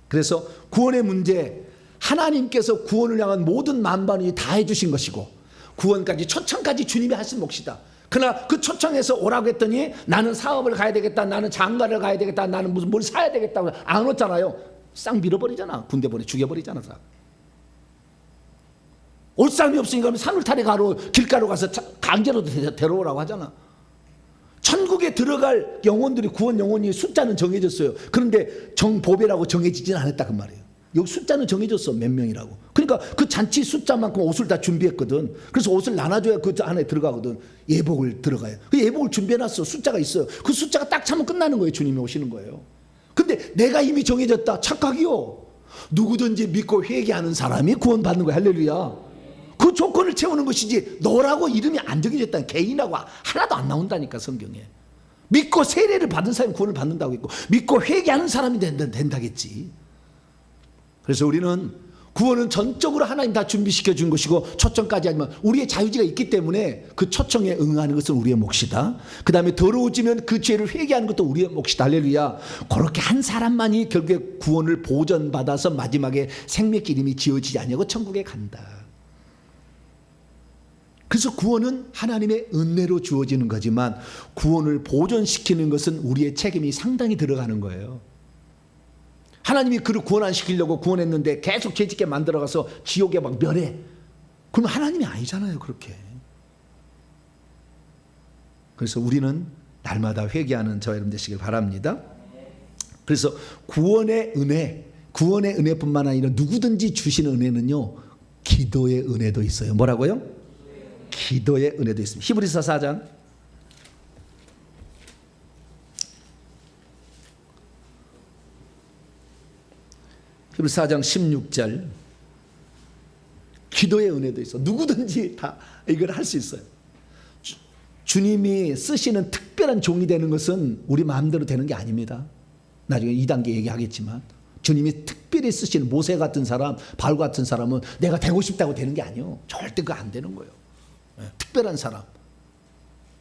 그래서 구원의 문제, 하나님께서 구원을 향한 모든 만반을 다 해주신 것이고 구원까지 초청까지 주님이 하신 몫이다. 그러나 그 초청에서 오라고 했더니 나는 사업을 가야 되겠다, 나는 장가를 가야 되겠다, 나는 무슨 뭘 사야 되겠다고 안 왔잖아요. 싹 밀어버리잖아. 군대 보내 죽여버리잖아. 올 사람이 없으니까 산울타리 길가로 가서 강제로 데려오라고 하잖아. 천국에 들어갈 영혼들이, 구원 영혼이 숫자는 정해졌어요. 그런데 정보배라고 정해지지는 않았다 그 말이에요. 여기 숫자는 정해졌어. 몇 명이라고. 그러니까 그 잔치 숫자만큼 옷을 다 준비했거든. 그래서 옷을 나눠줘야 그 안에 들어가거든. 예복을 들어가요. 그 예복을 준비해놨어. 숫자가 있어요. 그 숫자가 딱 차면 끝나는 거예요. 주님이 오시는 거예요. 근데 내가 이미 정해졌다. 착각이요. 누구든지 믿고 회개하는 사람이 구원받는 거야. 할렐루야. 그 조건을 채우는 것이지 너라고 이름이 안 정해졌다는 개인하고 하나도 안 나온다니까 성경에. 믿고 세례를 받은 사람이 구원을 받는다고 했고 믿고 회개하는 사람이 된다겠지. 그래서 우리는 구원은 전적으로 하나님 다 준비시켜 준 것이고 초청까지 하지만 우리의 자유지가 있기 때문에 그 초청에 응하는 것은 우리의 몫이다. 그 다음에 더러워지면 그 죄를 회개하는 것도 우리의 몫이다. 할렐루야. 그렇게 한 사람만이 결국에 구원을 보전받아서 마지막에 생명의 이름이 지어지지 않냐고 천국에 간다. 그래서 구원은 하나님의 은혜로 주어지는 거지만 구원을 보존시키는 것은 우리의 책임이 상당히 들어가는 거예요. 하나님이 그를 구원 안 시키려고 구원했는데 계속 죄짓게 만들어가서 지옥에 막 멸해. 그럼 하나님이 아니잖아요, 그렇게. 그래서 우리는 날마다 회개하는 저와 여러분 되시길 바랍니다. 그래서 구원의 은혜뿐만 아니라 누구든지 주시는 은혜는요, 기도의 은혜도 있어요. 뭐라고요? 기도의 은혜도 있습니다. 히브리서 4장 히브리서 4장 16절. 기도의 은혜도 있어. 누구든지 다 이걸 할 수 있어요. 주님이 쓰시는 특별한 종이 되는 것은 우리 마음대로 되는 게 아닙니다. 나중에 2단계 얘기하겠지만 주님이 특별히 쓰시는 모세 같은 사람, 바울 같은 사람은 내가 되고 싶다고 되는 게 아니에요. 절대 그거 안 되는 거예요. 특별한 사람.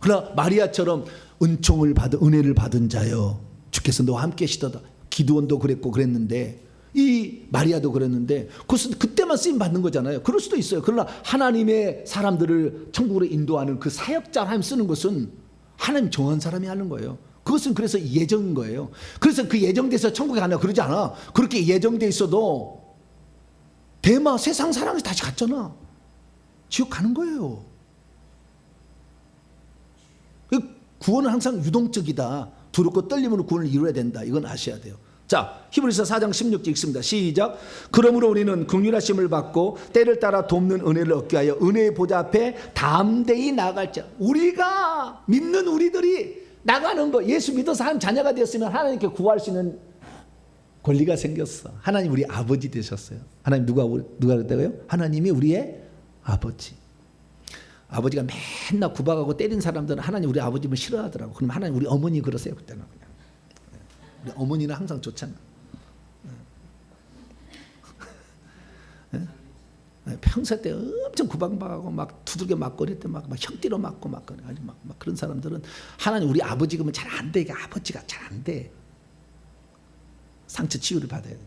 그러나 마리아처럼 은혜를 받은 자여 주께서 너와 함께 계시도다. 기드온도 그랬고 그랬는데 이 마리아도 그랬는데 그것은 그때만 쓰임 받는 거잖아요. 그럴 수도 있어요. 그러나 하나님의 사람들을 천국으로 인도하는 그 사역자를 하나님 쓰는 것은 하나님 정한 사람이 하는 거예요. 그것은 그래서 예정인 거예요. 그래서 그 예정돼서 천국에 가냐 그러지 않아. 그렇게 예정돼 있어도 대마 세상 사랑에서 다시 갔잖아. 지옥 가는 거예요. 구원은 항상 유동적이다. 두렵고 떨림으로 구원을 이루어야 된다. 이건 아셔야 돼요. 자, 히브리서 4장 16절 읽습니다. 시작. 그러므로 우리는 긍휼하심을 받고 때를 따라 돕는 은혜를 얻게 하여 은혜의 보좌 앞에 담대히 나아갈 자. 우리가 믿는 우리들이 나가는 거, 예수 믿어서 하나님 자녀가 되었으면 하나님께 구할 수 있는 권리가 생겼어. 하나님 우리 아버지 되셨어요. 하나님 누가 그랬다고요? 하나님이 우리의 아버지. 아버지가 맨날 구박하고 때린 사람들은 하나님 우리 아버지를 싫어하더라고. 그럼 하나님 우리 어머니 그러세요. 그때는 그냥. 우리 어머니는 항상 좋잖아. 평소 때 엄청 구박받고 막 두들겨 맞고 그랬대. 막 형띠로 맞고 막 그런 사람들은 하나님 우리 아버지 그러면 잘 안 돼. 이게 아버지가 잘 안 돼. 상처 치유를 받아야 돼.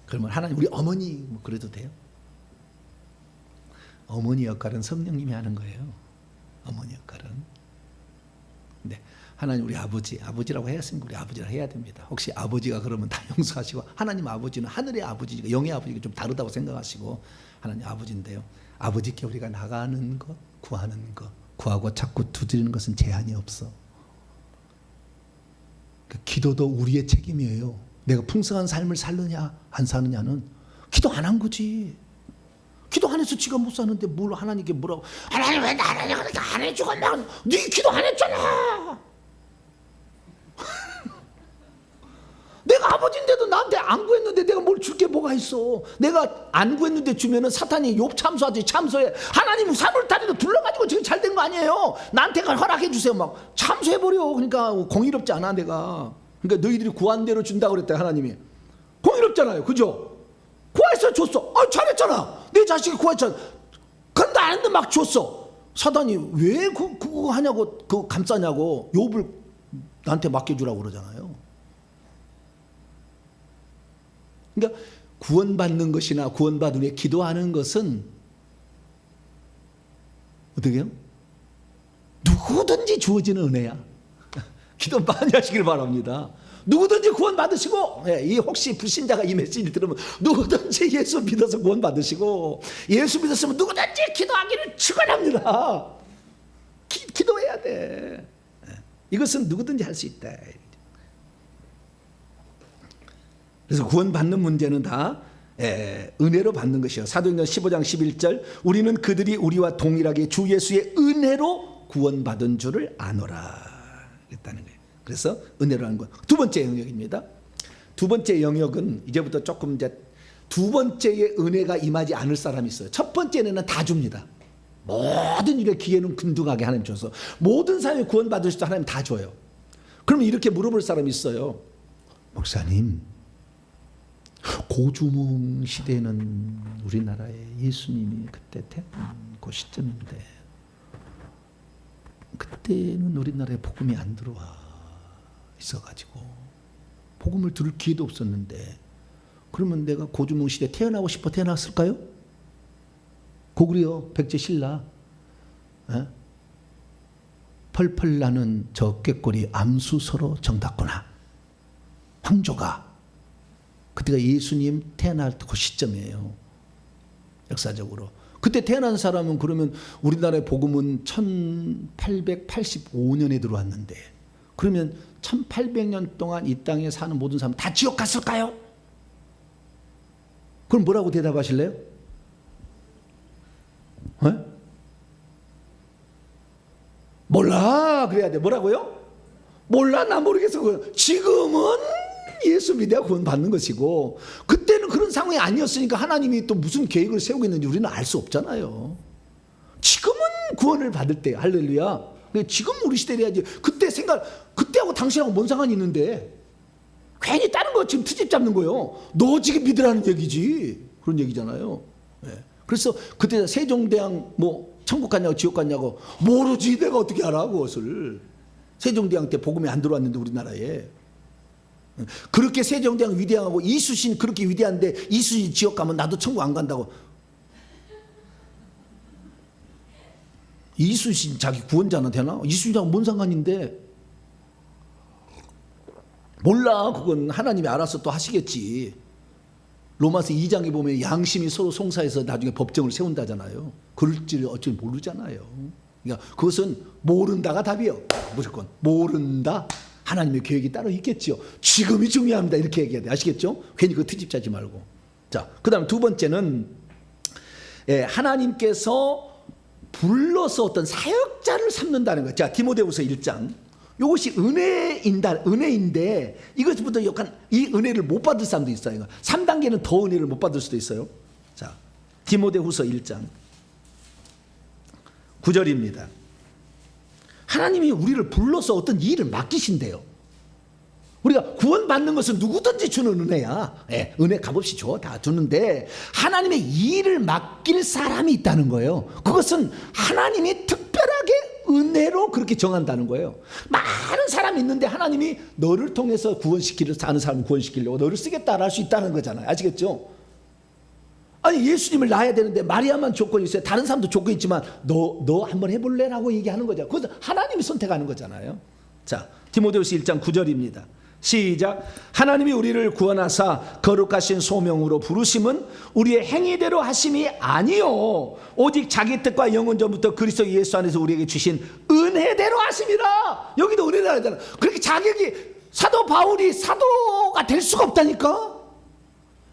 그러면 하나님 우리 어머니 뭐 그래도 돼요? 어머니 역할은 성령님이 하는 거예요. 어머니 역할은. 네. 하나님 우리 아버지라고 해야 했으니까 우리 아버지라 해야 됩니다. 혹시 아버지가 그러면 다 용서하시고, 하나님 아버지는 하늘의 아버지니까 영의 아버지가 좀 다르다고 생각하시고, 하나님 아버지인데요, 아버지께 우리가 나가는 것, 구하는 것, 구하고 자꾸 두드리는 것은 제한이 없어. 그 기도도 우리의 책임이에요. 내가 풍성한 삶을 살느냐 안 사느냐는 기도 안 한 거지. 기도 안 해서 지가 못 사는데 뭘 하나님께 뭐라고, 하나님 왜 나를 그렇게 안 해주고, 네 기도 안 했잖아. 내가 아버지인데도 나한테 안 구했는데 내가 뭘 줄 게 뭐가 있어. 내가 안 구했는데 주면은 사탄이 욥 참소하지, 참소해. 하나님 사물다리로 둘러가지고 지금 잘 된 거 아니에요. 나한테 허락해 주세요. 막 참소해버려. 그러니까 공의롭지 않아 내가. 그러니까 너희들이 구한 대로 준다고 그랬다 하나님이. 공의롭잖아요. 그죠? 구해서 줬어. 잘했잖아. 내 자식이 구했잖아. 그런데 안 했는데 막 줬어. 사단이 왜 그거 하냐고, 그거 감싸냐고 욥을 나한테 맡겨주라고 그러잖아요. 그러니까 구원받는 것이나 구원받은 후에 기도하는 것은 어떻게 해요? 누구든지 주어지는 은혜야. 기도 많이 하시길 바랍니다. 누구든지 구원받으시고, 이 혹시 불신자가 이 메시지 들으면 누구든지 예수 믿어서 구원받으시고, 예수 믿었으면 누구든지 기도하기를 축원합니다. 기도해야 돼. 이것은 누구든지 할 수 있다. 그래서 구원받는 문제는 다 은혜로 받는 것이요. 사도행전 15장 11절, 우리는 그들이 우리와 동일하게 주 예수의 은혜로 구원받은 줄을 아노라 그랬다는 거예요. 그래서 은혜로 하는 것. 두 번째 영역입니다. 두 번째 영역은 이제부터 조금 이제 두 번째의 은혜가 임하지 않을 사람이 있어요. 첫 번째 은혜는 다 줍니다. 모든 일에 기회는 균등하게 하나님 줘서 모든 사람이 구원받을 수 있도록 하나님 다 줘요. 그러면 이렇게 물어볼 사람이 있어요. 목사님, 고주몽 시대는 우리나라에 예수님이 그때 태어난 그 시점인데 그때는 우리나라에 복음이 안 들어와 있어가지고 복음을 들을 기회도 없었는데, 그러면 내가 고주몽 시대 태어나고 싶어 태어났을까요? 고구려 백제 신라 펄펄 나는 저 꾀꼬리 암수서로 정답구나. 황조가 그때가 예수님 태어날 그 시점이에요. 역사적으로 그때 태어난 사람은, 그러면 우리나라의 복음은 1885년에 들어왔는데, 그러면 1800년 동안 이 땅에 사는 모든 사람 다 지옥 갔을까요? 그럼 뭐라고 대답하실래요? 몰라 그래야 돼. 뭐라고요? 몰라, 나 모르겠어. 지금은 예수 믿어야 구원 받는 것이고, 그때는 그런 상황이 아니었으니까 하나님이 또 무슨 계획을 세우고 있는지 우리는 알 수 없잖아요. 지금은 구원을 받을 때, 할렐루야. 지금 우리 시대를 해야지. 그때하고 당신하고 뭔 상관이 있는데 괜히 다른 거 지금 트집 잡는 거예요. 너 지금 믿으라는 얘기지. 그런 얘기잖아요. 그래서 그때 세종대왕 뭐 천국 갔냐고 지옥 갔냐고 모르지. 내가 어떻게 알아 그것을. 세종대왕 때 복음이 안 들어왔는데 우리나라에. 그렇게 세종대왕 위대하고 이수신 그렇게 위대한데 이수신 지옥 가면 나도 천국 안 간다고. 이수신 자기 구원자는 되나? 이수신하고 뭔 상관인데. 몰라. 그건 하나님이 알아서 또 하시겠지. 로마서 2장에 보면 양심이 서로 송사해서 나중에 법정을 세운다잖아요. 그럴지를 어찌 모르잖아요. 그러니까 그것은 모른다가 답이에요. 무조건 모른다. 하나님의 계획이 따로 있겠죠. 지금이 중요합니다. 이렇게 얘기해야 돼. 아시겠죠? 괜히 그 트집 짜지 말고. 자, 그 다음 두 번째는 하나님께서 불러서 어떤 사역자를 삼는다는 거예요. 자, 디모데후서 1장. 이것이 은혜인데 이것부터 약간 이 은혜를 못 받을 사람도 있어요. 3단계는 더 은혜를 못 받을 수도 있어요. 자, 디모데후서 1장 9절입니다. 하나님이 우리를 불러서 어떤 일을 맡기신대요. 우리가 구원받는 것은 누구든지 주는 은혜야. 은혜 값없이 줘. 다 주는데 하나님의 일을 맡길 사람이 있다는 거예요. 그것은 하나님이 특별하게 은혜로 그렇게 정한다는 거예요. 많은 사람이 있는데 하나님이 너를 통해서 구원시키려, 사는 사람을 구원시키려고 너를 쓰겠다라 할 수 있다는 거잖아요. 아시겠죠? 아니 예수님을 낳아야 되는데 마리아만 조건이 있어요. 다른 사람도 조건이 있지만 너 한번 해볼래? 라고 얘기하는 거죠. 그것은 하나님이 선택하는 거잖아요. 자, 디모데후서 1장 9절입니다. 시작. 하나님이 우리를 구원하사 거룩하신 소명으로 부르심은 우리의 행위대로 하심이 아니요 오직 자기 뜻과 영원 전부터 그리스도 예수 안에서 우리에게 주신 은혜대로 하심이라. 여기도 은혜라 하잖아. 그렇게 자격이 사도 바울이 사도가 될 수가 없다니까.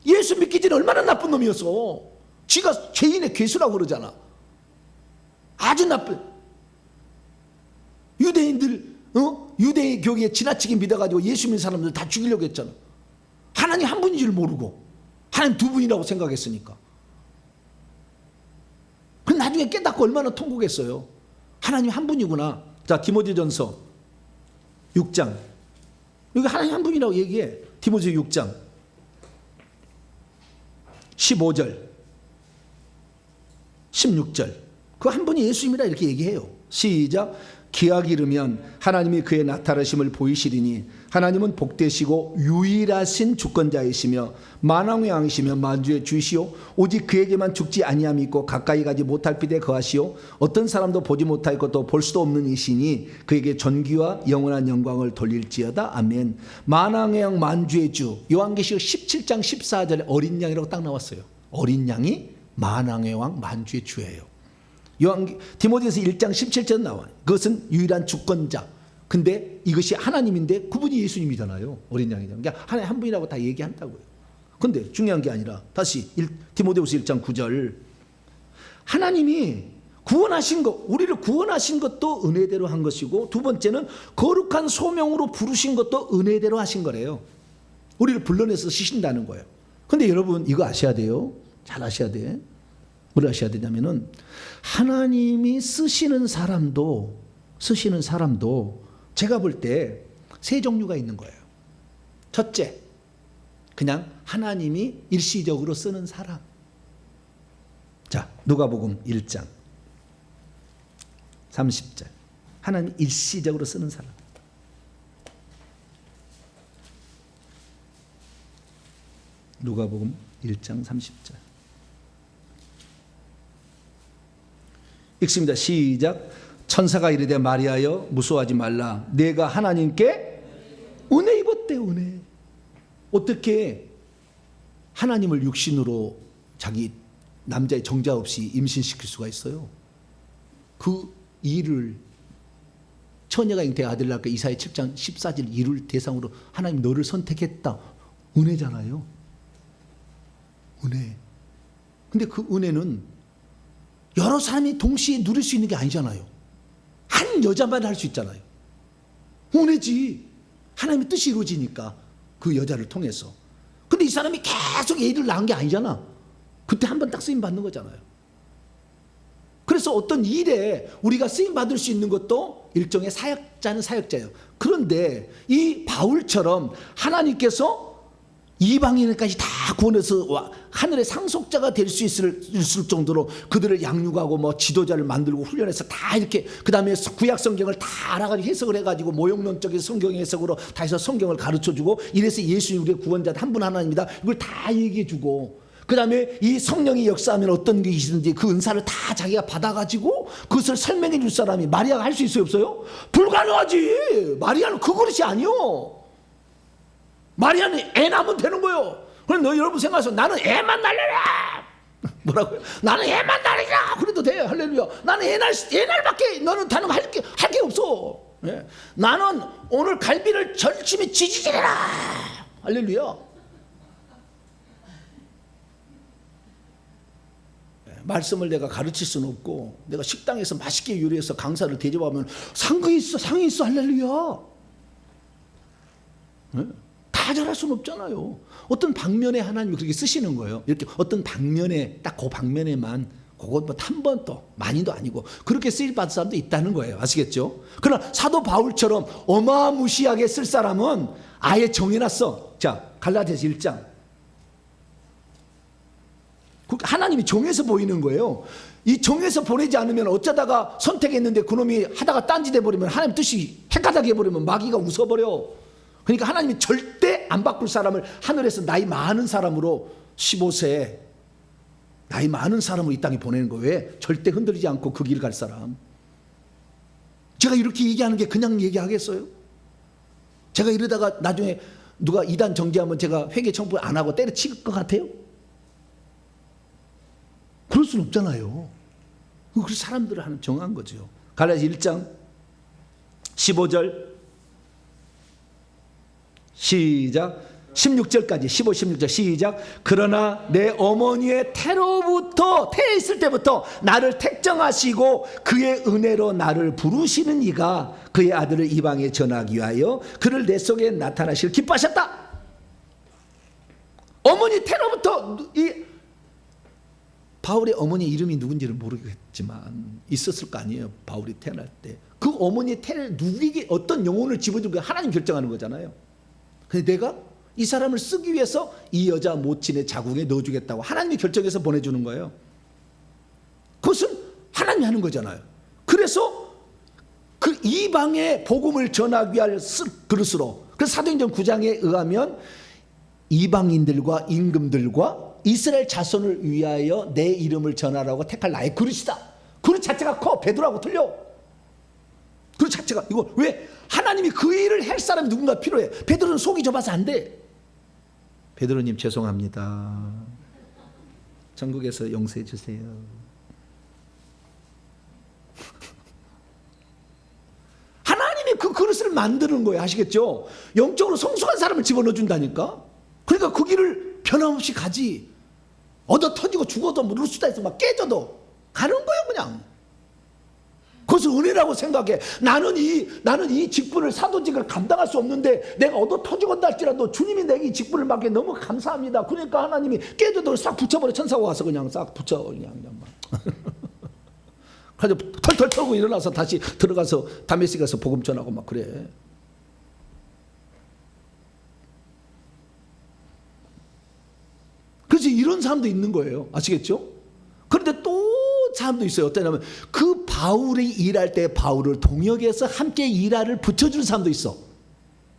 예수 믿기 전에 얼마나 나쁜 놈이었어. 지가 죄인의 괴수라고 그러잖아. 아주 나쁜 유대인들 유대 교계에 지나치게 믿어가지고 예수 믿는 사람들 다 죽이려고 했잖아. 하나님 한 분인 줄 모르고 하나님 두 분이라고 생각했으니까. 그 나중에 깨닫고 얼마나 통곡했어요. 하나님 한 분이구나. 자, 디모데전서 6장. 여기 하나님 한 분이라고 얘기해. 디모데 6장 15절 16절. 그 한 분이 예수님이라 이렇게 얘기해요. 시작. 기약이 이르면 하나님이 그의 나타나심을 보이시리니 하나님은 복되시고 유일하신 주권자이시며 만왕의 왕이시며 만주의 주시오 오직 그에게만 죽지 아니함이 있고 가까이 가지 못할 빛에 거하시오 어떤 사람도 보지 못할 것도 볼 수도 없는 이시니 그에게 전기와 영원한 영광을 돌릴지어다. 아멘. 만왕의 왕 만주의 주. 요한계시록 17장 14절에 어린 양이라고 딱 나왔어요. 어린 양이 만왕의 왕 만주의 주예요. 디모데후서 1장 17절 나와요. 그것은 유일한 주권자. 근데 이것이 하나님인데 그분이 예수님이잖아요. 어린 양이잖아요. 그러니까 하나님 한 분이라고 다 얘기한다고요. 근데 중요한 게 아니라 다시 디모데후서 1장 9절. 하나님이 구원하신 것, 우리를 구원하신 것도 은혜대로 한 것이고 두 번째는 거룩한 소명으로 부르신 것도 은혜대로 하신 거래요. 우리를 불러내서 쓰신다는 거예요. 근데 여러분 이거 아셔야 돼요. 잘 아셔야 돼. 뭘 아셔야 되냐면은 하나님이 쓰시는 사람도 제가 볼 때 세 종류가 있는 거예요. 첫째, 그냥 하나님이 일시적으로 쓰는 사람. 자, 누가복음 1장 30절. 하나님 일시적으로 쓰는 사람. 누가복음 1장 30절. 읽습니다. 시작. 천사가 이르되 마리아여 무서워하지 말라. 내가 하나님께 은혜 입었대. 은혜. 어떻게 하나님을 육신으로 자기 남자의 정자 없이 임신시킬 수가 있어요? 그 일을 처녀가 잉태가 아들 낳을까 이사야 7장 14절 이룰 대상으로 하나님 너를 선택했다. 은혜잖아요. 은혜. 근데 그 은혜는 여러 사람이 동시에 누릴 수 있는 게 아니잖아요. 한 여자만 할 수 있잖아요. 은혜지. 하나님의 뜻이 이루어지니까 그 여자를 통해서. 근데 이 사람이 계속 애를 낳은 게 아니잖아. 그때 한 번 딱 쓰임 받는 거잖아요. 그래서 어떤 일에 우리가 쓰임 받을 수 있는 것도 일종의 사역자는 사역자예요. 그런데 이 바울처럼 하나님께서 이방인까지 다 구원해서 하늘의 상속자가 될 수 있을 정도로 그들을 양육하고 뭐 지도자를 만들고 훈련해서 다 이렇게 그 다음에 구약 성경을 다 알아가지고 해석을 해가지고 모형론적인 성경 해석으로 다 해서 성경을 가르쳐주고 이래서 예수님 우리의 구원자 한 분 하나님이다 이걸 다 얘기해주고 그 다음에 이 성령이 역사하면 어떤 게 있는지 그 은사를 다 자기가 받아가지고 그것을 설명해 줄 사람이 마리아가 할 수 있어요 없어요? 불가능하지. 마리아는 그 그릇이 아니요. 마리아는 애 낳으면 되는 거예요. 그럼 너 여러분 생각하세요. 나는 애만 날려라. 뭐라고요? 나는 애만 날리라. 그래도 돼. 할렐루야. 나는 애 날밖에 너는 다른 거 할 게 없어. 예. 나는 오늘 갈비를 절침이 지지지라. 할렐루야. 말씀을 내가 가르칠 수는 없고 내가 식당에서 맛있게 요리해서 강사를 대접하면 상이 있어. 할렐루야. 예? 다 잘할 수는 없잖아요. 어떤 방면에 하나님이 그렇게 쓰시는 거예요. 이렇게 어떤 방면에 딱 그 방면에만 그것 뭐 한 번 또 많이도 아니고 그렇게 쓰일 받은 사람도 있다는 거예요. 아시겠죠? 그러나 사도 바울처럼 어마무시하게 쓸 사람은 아예 정해놨어. 자, 갈라디아서 1장. 하나님이 정해서 보이는 거예요. 이 정해서 보내지 않으면 어쩌다가 선택했는데 그놈이 하다가 딴짓 해버리면 하나님 뜻이 헷갈리게 해버리면 마귀가 웃어버려. 그러니까 하나님이 절대 안 바꿀 사람을 하늘에서 나이 많은 사람으로 15세 나이 많은 사람을 이 땅에 보내는 거예요. 왜? 절대 흔들리지 않고 그 길 갈 사람. 제가 이렇게 얘기하는 게 그냥 얘기하겠어요? 제가 이러다가 나중에 누가 이단 정지하면 제가 회개 청구 안 하고 때려칠 것 같아요? 그럴 수는 없잖아요. 그 사람들을 하는 정한 거죠. 갈라디아 1장 15절 시작. 16절까지 15, 16절 시작. 그러나 내 어머니의 태로부터 태에 있을 때부터 나를 택정하시고 그의 은혜로 나를 부르시는 이가 그의 아들을 이방에 전하기 위하여 그를 내 속에 나타나시길 기뻐하셨다. 어머니 태로부터 이 바울의 어머니 이름이 누군지를 모르겠지만 있었을 거 아니에요. 바울이 태어날 때 그 어머니의 태를 누구에게 어떤 영혼을 집어준 거 하나님 결정하는 거잖아요. 근데 내가 이 사람을 쓰기 위해서 이 여자 모친의 자궁에 넣어주겠다고 하나님이 결정해서 보내주는 거예요. 그것은 하나님이 하는 거잖아요. 그래서 그 이방의 복음을 전하기 위할 그릇으로, 그래서 사도행전 9장에 의하면 이방인들과 임금들과 이스라엘 자손을 위하여 내 이름을 전하라고 택할 나의 그릇이다. 그릇 자체가 커. 베드로하고 틀려. 그릇 자체가. 이거 왜? 하나님이 그 일을 할 사람이 누군가 필요해. 베드로는 속이 좁아서 안 돼. 베드로님 죄송합니다. 전국에서 용서해 주세요. 하나님이 그 그릇을 만드는 거예요. 아시겠죠? 영적으로 성숙한 사람을 집어넣어 준다니까. 그러니까 그 길을 변함없이 가지. 얻어 터지고 죽어도 루스다에서 막 깨져도 가는 거예요. 그냥. 그것을 은혜라고 생각해. 나는 이 직분을, 사도직을 감당할 수 없는데 내가 얻어 터지건다 할지라도 주님이 내게 이 직분을 맡게 너무 감사합니다. 그러니까 하나님이 깨져도 싹 붙여버려. 천사가 와서 그냥 싹 붙여. 그냥 막. 그래서 털털 털고 일어나서 다시 들어가서 다메섹 가서 복음 전하고 막 그래. 그래서 이런 사람도 있는 거예요. 아시겠죠? 그런데 또 사람도 있어요. 어떠냐면 그 바울이 일할 때 바울을 동역해서 함께 일하를 붙여주는 사람도 있어.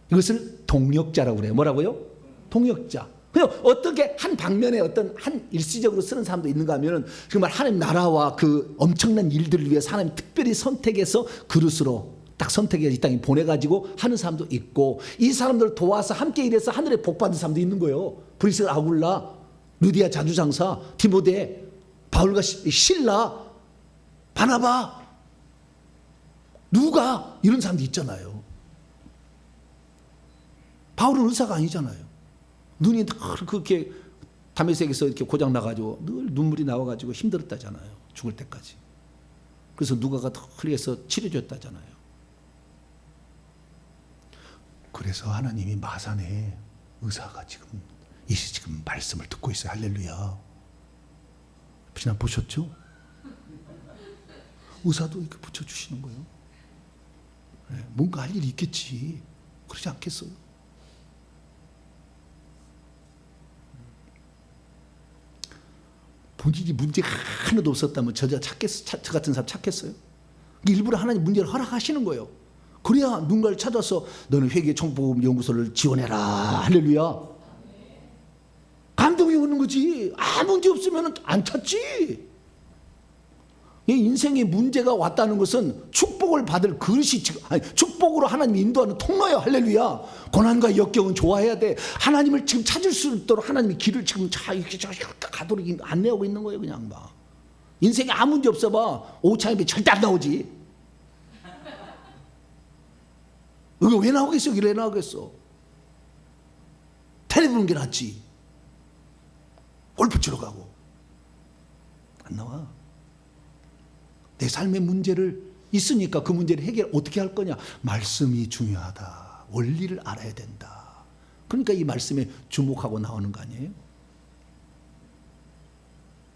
이것을 동역자라고 그래요. 뭐라고요? 동역자. 그냥 어떻게 한 방면에 어떤 한 일시적으로 쓰는 사람도 있는가 하면은 정말 하나님 나라와 그 엄청난 일들을 위해서 하나님 특별히 선택해서 그릇으로 딱 선택해서 이 땅에 보내가지고 하는 사람도 있고, 이 사람들을 도와서 함께 일해서 하늘에 복 받는 사람도 있는 거예요. 브리스 아굴라, 루디아 자주장사, 디모데, 바울과 실라, 바나바, 누가, 이런 사람도 있잖아요. 바울은 의사가 아니잖아요. 눈이 그렇게 다메섹에서 이렇게 고장 나가지고 늘 눈물이 나와가지고 힘들었다잖아요. 죽을 때까지. 그래서 누가가 더 흘려서 치료줬다잖아요. 그래서 하나님이 마산에 의사가 지금 말씀을 듣고 있어요. 할렐루야. 지난 보셨죠? 의사도 이렇게 붙여주시는 거예요. 네, 뭔가 할 일이 있겠지. 그러지 않겠어요? 본인이 문제가 하나도 없었다면 저 같은 사람 찾겠어요? 일부러 하나님 문제를 허락하시는 거예요. 그래야 누군가를 찾아서 너는 회개 청복음 연구소를 지원해라. 할렐루야. 감동이 오는 거지. 아무 문제 없으면 안 찾지. 인생에 문제가 왔다는 것은 축복을 받을 그릇이, 아니, 축복으로 하나님이 인도하는 통로예요. 할렐루야. 고난과 역경은 좋아해야 돼. 하나님을 지금 찾을 수 있도록 하나님이 길을 지금 이렇게 가도록 안내하고 있는 거예요. 그냥 막. 인생에 아무 문제 없어 봐. 오차입에 절대 안 나오지. 이거 왜 나오겠어? 왜 나오겠어? 텔레 보는 게 낫지. 골프 치러 가고. 안 나와. 내 삶의 문제를 있으니까 그 문제를 해결 어떻게 할 거냐? 말씀이 중요하다. 원리를 알아야 된다. 그러니까 이 말씀에 주목하고 나오는 거 아니에요?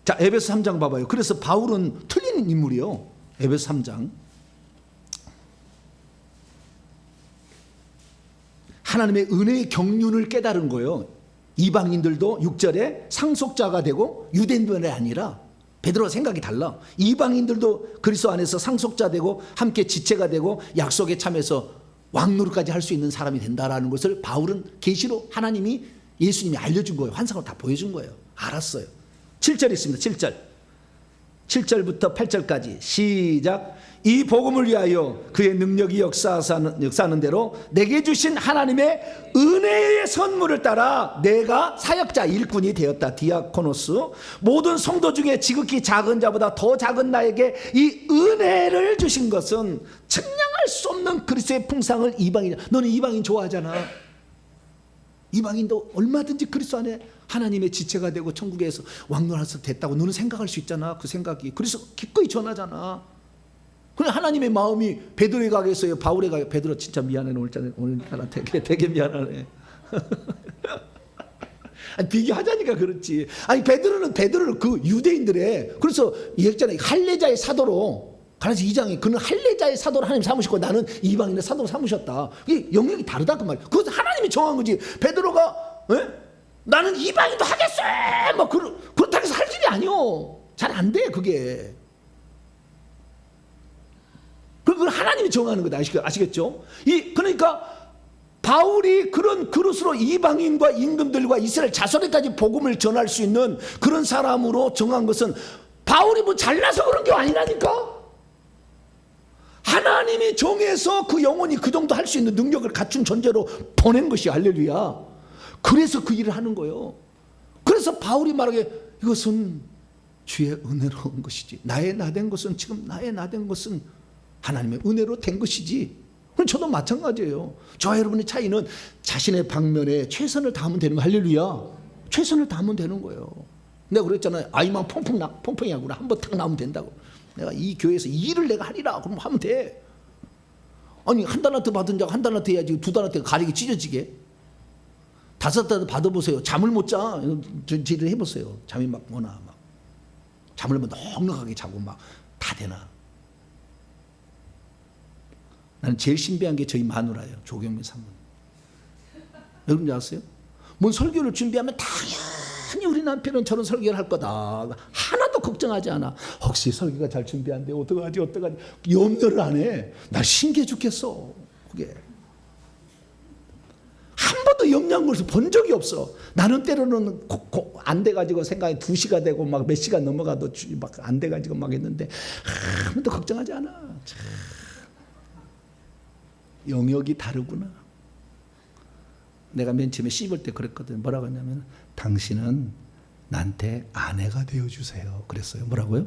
자, 에베소 3장 봐봐요. 그래서 바울은 틀린 인물이요. 에베소 3장. 하나님의 은혜의 경륜을 깨달은 거예요. 이방인들도 6절에 상속자가 되고 유대인들이 아니라, 베드로와 생각이 달라. 이방인들도 그리스도 안에서 상속자 되고 함께 지체가 되고 약속에 참여해서 왕노릇까지 할 수 있는 사람이 된다라는 것을 바울은 계시로 하나님이, 예수님이 알려준 거예요. 환상으로 다 보여준 거예요. 알았어요. 7절 있습니다. 7절. 7절부터 8절까지 시작. 이 복음을 위하여 그의 능력이 역사하는 대로 내게 주신 하나님의 은혜의 선물을 따라 내가 사역자 일꾼이 되었다. 디아코노스. 모든 성도 중에 지극히 작은 자보다 더 작은 나에게 이 은혜를 주신 것은 측량할 수 없는 그리스도의 풍상을 이방인, 너는 이방인 좋아하잖아. 이방인도 얼마든지 그리스도 안에 하나님의 지체가 되고 천국에서 왕노라서 됐다고 너는 생각할 수 있잖아. 그 생각이. 그래서 기꺼이 전하잖아. 그래, 하나님의 마음이 베드로에 가겠어요? 바울에 가겠어요? 베드로 진짜 미안해. 오늘따라 되게 미안하네. 아니, 비교하자니까 그렇지. 아니, 베드로는 그 유대인들의, 그래서 얘기했잖아요. 할례자의 사도로, 가라지 2장에 그는 할례자의 사도로 하나님 삼으셨고 나는 이방인의 사도로 삼으셨다. 이게 영역이 다르다 그 말이야. 그것은 하나님이 정한 거지. 베드로가 나는 이방인도 하겠어 막 그렇다고 해서 할 일이 아니요. 잘 안 돼 그게. 그건 하나님이 정하는 거다. 아시겠죠? 그러니까 바울이 그런 그릇으로 이방인과 임금들과 이스라엘 자손에까지 복음을 전할 수 있는 그런 사람으로 정한 것은 바울이 뭐 잘나서 그런 게 아니라니까. 하나님이 정해서 그 영혼이 그 정도 할 수 있는 능력을 갖춘 존재로 보낸 것이 할렐루야. 그래서 그 일을 하는 거예요. 그래서 바울이 말하기에 이것은 주의 은혜로 온 것이지. 나의 나된 것은 지금 나의 나된 것은 하나님의 은혜로 된 것이지. 그럼 저도 마찬가지예요. 저와 여러분의 차이는 자신의 방면에 최선을 다하면 되는 거. 할렐루야. 최선을 다하면 되는 거예요. 내가 그랬잖아요. 아이만 펑펑이 하구나. 한번 탁 나오면 된다고. 내가 이 교회에서 이 일을 내가 하리라. 그럼 하면 돼. 아니, 한 달란트 받은 자가 한 달란트 해야지. 두 달란트가 가리기 찢어지게. 5달란트 받아보세요. 잠을 못 자. 저희들 해보세요. 잠이 막 오나 막 잠을 넉넉하게 자고 막 다 되나. 나는 제일 신비한 게 저희 마누라예요. 조경민 사모님. 여러분 아세요? 뭔 설교를 준비하면 당연히 우리 남편은 저런 설교를 할 거다. 하나도 걱정하지 않아. 혹시 설교가 잘 준비 안 돼? 어떡하지? 염려를 안 해. 나 신기해 죽겠어. 그게. 한 번도 염려한 것을 본 적이 없어. 나는 때로는 안 돼가지고 생각이 2시가 되고 막 몇 시간 넘어가도 막 안 돼가지고 막 했는데 한 번도 걱정하지 않아. 참. 영역이 다르구나. 내가 맨 처음에 씹을 때 그랬거든. 뭐라고 했냐면 당신은 나한테 아내가 되어주세요 그랬어요. 뭐라고요?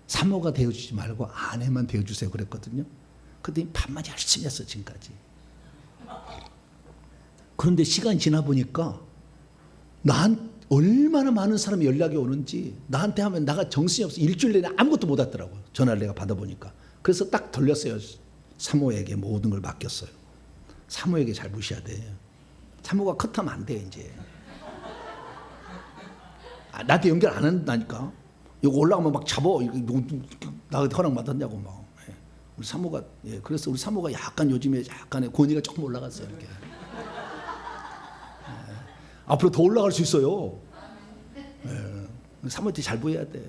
사모가 되어주지 말고 아내만 되어주세요 그랬거든요. 그랬더니 반만 열심히 했어 지금까지. 그런데 시간이 지나 보니까 얼마나 많은 사람이 연락이 오는지 나한테 하면 나가 정신이 없어. 일주일 내내 아무것도 못 하더라고요. 전화를 내가 받아보니까. 그래서 딱 돌렸어요. 사모에게 모든 걸 맡겼어요. 사모에게 잘 무시해야 돼. 사모가 컷하면 안 돼 이제. 나한테 연결 안 한다니까. 이거 올라가면 막 잡어. 나한테 허락 받았냐고 막. 우리 사모가 그래서 우리 사모가 약간 요즘에 약간의 권위가 조금 올라갔어요. 이렇게. 앞으로 더 올라갈 수 있어요. 사모한테 잘 보여야 돼.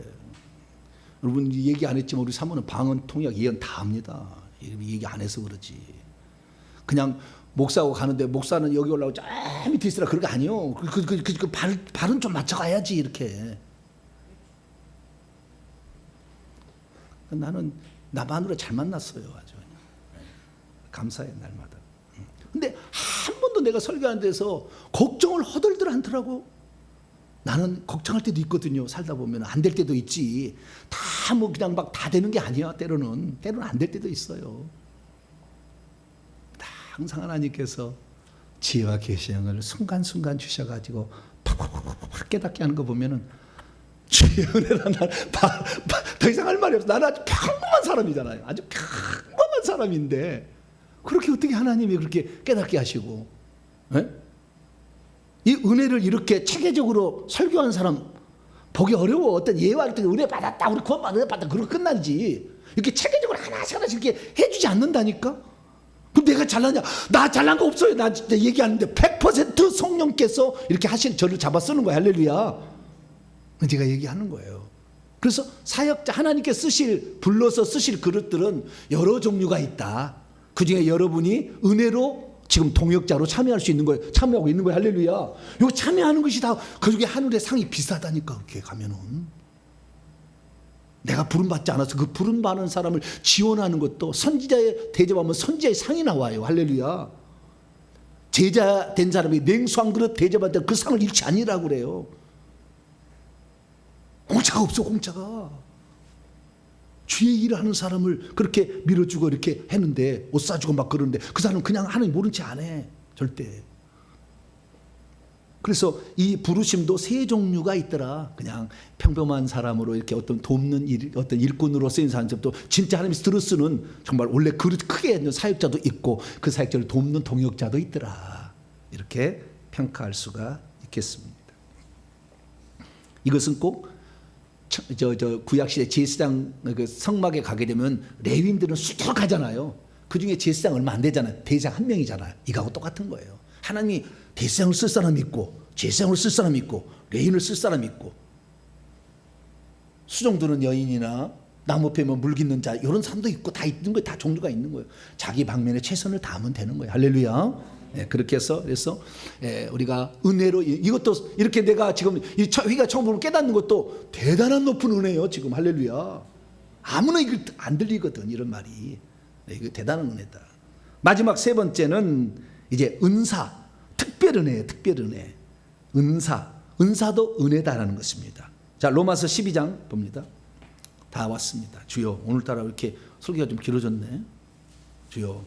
여러분 얘기 안 했지만 우리 사모는 방언, 통역, 예언 다 합니다. 얘기 안 해서 그러지. 그냥 목사하고 가는데 목사는 여기 올라오고 저 밑에 있으라 그런 게 아니요. 그 발은 좀 맞춰가야지 이렇게. 나는 나만으로 잘 만났어요. 아주 감사해 날마다. 근데 한 번도 내가 설교하는 데서 걱정을 허들들 않더라고. 나는 걱정할 때도 있거든요. 살다 보면 안 될 때도 있지. 다 뭐 그냥 막 다 되는 게 아니야. 때로는 안 될 때도 있어요. 항상 하나님께서 지혜와 계시형을 순간순간 주셔가지고 팍팍팍 깨닫게 하는 거 보면은 주의 은혜란 더 이상 할 말이 없어. 나는 아주 평범한 사람이잖아요. 아주 평범한 사람인데 그렇게 어떻게 하나님이 그렇게 깨닫게 하시고, 에? 이 은혜를 이렇게 체계적으로 설교한 사람 보기 어려워. 어떤 예화할 때 은혜 받았다, 우리 구원 받았다, 그러고 끝나지. 이렇게 체계적으로 하나씩 이렇게 해주지 않는다니까. 그럼 내가 잘나냐? 나 잘난 거 없어요. 나 진짜 얘기하는데 100% 성령께서 이렇게 저를 잡아 쓰는 거야. 할렐루야. 제가 얘기하는 거예요. 그래서 사역자 하나님께 불러서 쓰실 그릇들은 여러 종류가 있다. 그 중에 여러분이 은혜로 지금 동역자로 참여할 수 있는 거예요. 참여하고 있는 거예요. 할렐루야. 이거 참여하는 것이 다 그중에 하늘의 상이 비싸다니까. 그렇게 가면은 내가 부름받지 않아서 그 부름받는 사람을 지원하는 것도 선지자의 대접하면 선지자의 상이 나와요. 할렐루야. 제자 된 사람이 냉수 한 그릇 대접할 때 그 상을 잃지 아니라고 그래요. 공짜가 없어. 공짜가. 주의 일을 하는 사람을 그렇게 밀어주고 이렇게 했는데, 옷 사주고 막 그러는데 그 사람은 그냥 하나님 모른 채 안 해. 절대. 그래서 이 부르심도 세 종류가 있더라. 그냥 평범한 사람으로 이렇게 어떤 돕는 일, 어떤 일꾼으로 쓰인 사람도 진짜 하나님이 들어 쓰는 정말 원래 그릇 크게 있는 사역자도 있고 그 사역자를 돕는 동역자도 있더라. 이렇게 평가할 수가 있겠습니다. 이것은 꼭 구약시대 제사장 그 성막에 가게 되면 레위인들은 수두룩하잖아요. 그 중에 제사장 얼마 안 되잖아요. 대장 한 명이잖아요. 이거하고 똑같은 거예요. 하나님이 대사장을 쓸 사람이 있고 제사장을 쓸 사람이 있고 레위인을 쓸 사람이 있고 수종 드는 여인이나 나무 패며 물 깃는 자 이런 사람도 있고 다 있는 거예요. 다 종류가 있는 거예요. 자기 방면에 최선을 다하면 되는 거예요. 할렐루야. 그렇게 해서 그래서 우리가 은혜로 이것도 이렇게 내가 지금 회가 처음 보면 깨닫는 것도 대단한 높은 은혜예요. 지금 할렐루야. 아무나 이거 안 들리거든 이런 말이. 이거 대단한 은혜다. 마지막 세 번째는 이제 은사, 특별 은혜예요. 특별 은혜. 은사도 은혜다라는 것입니다. 자, 로마서 12장 봅니다. 다 왔습니다. 주여, 오늘따라 이렇게 설교가 좀 길어졌네. 주여,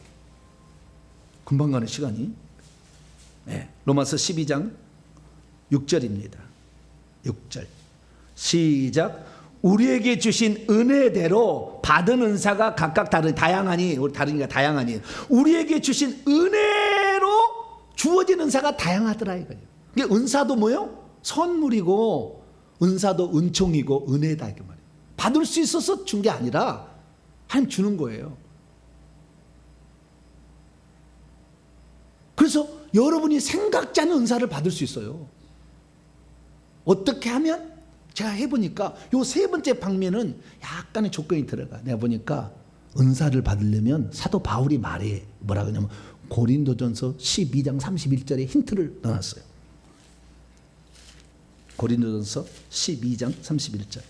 금방 가는 시간이. 로마서 12장 6절입니다. 6절 시작. 우리에게 주신 은혜대로 받은 은사가 각각 다양하니, 우리 다르니까 다양하니, 우리에게 주신 은혜로 주어진 은사가 다양하더라 이거예요. 이게 은사도 뭐요? 선물이고 은사도 은총이고 은혜다 이렇게 말이에요. 받을 수 있어서 준 게 아니라 하나님 주는 거예요. 그래서 여러분이 생각지 않은 은사를 받을 수 있어요. 어떻게 하면? 제가 해보니까 요 세 번째 방면은 약간의 조건이 들어가. 내가 보니까 은사를 받으려면 사도 바울이 말해. 뭐라 그러냐면 고린도전서 12장 31절에 힌트를 넣어놨어요. 고린도전서 12장 31절.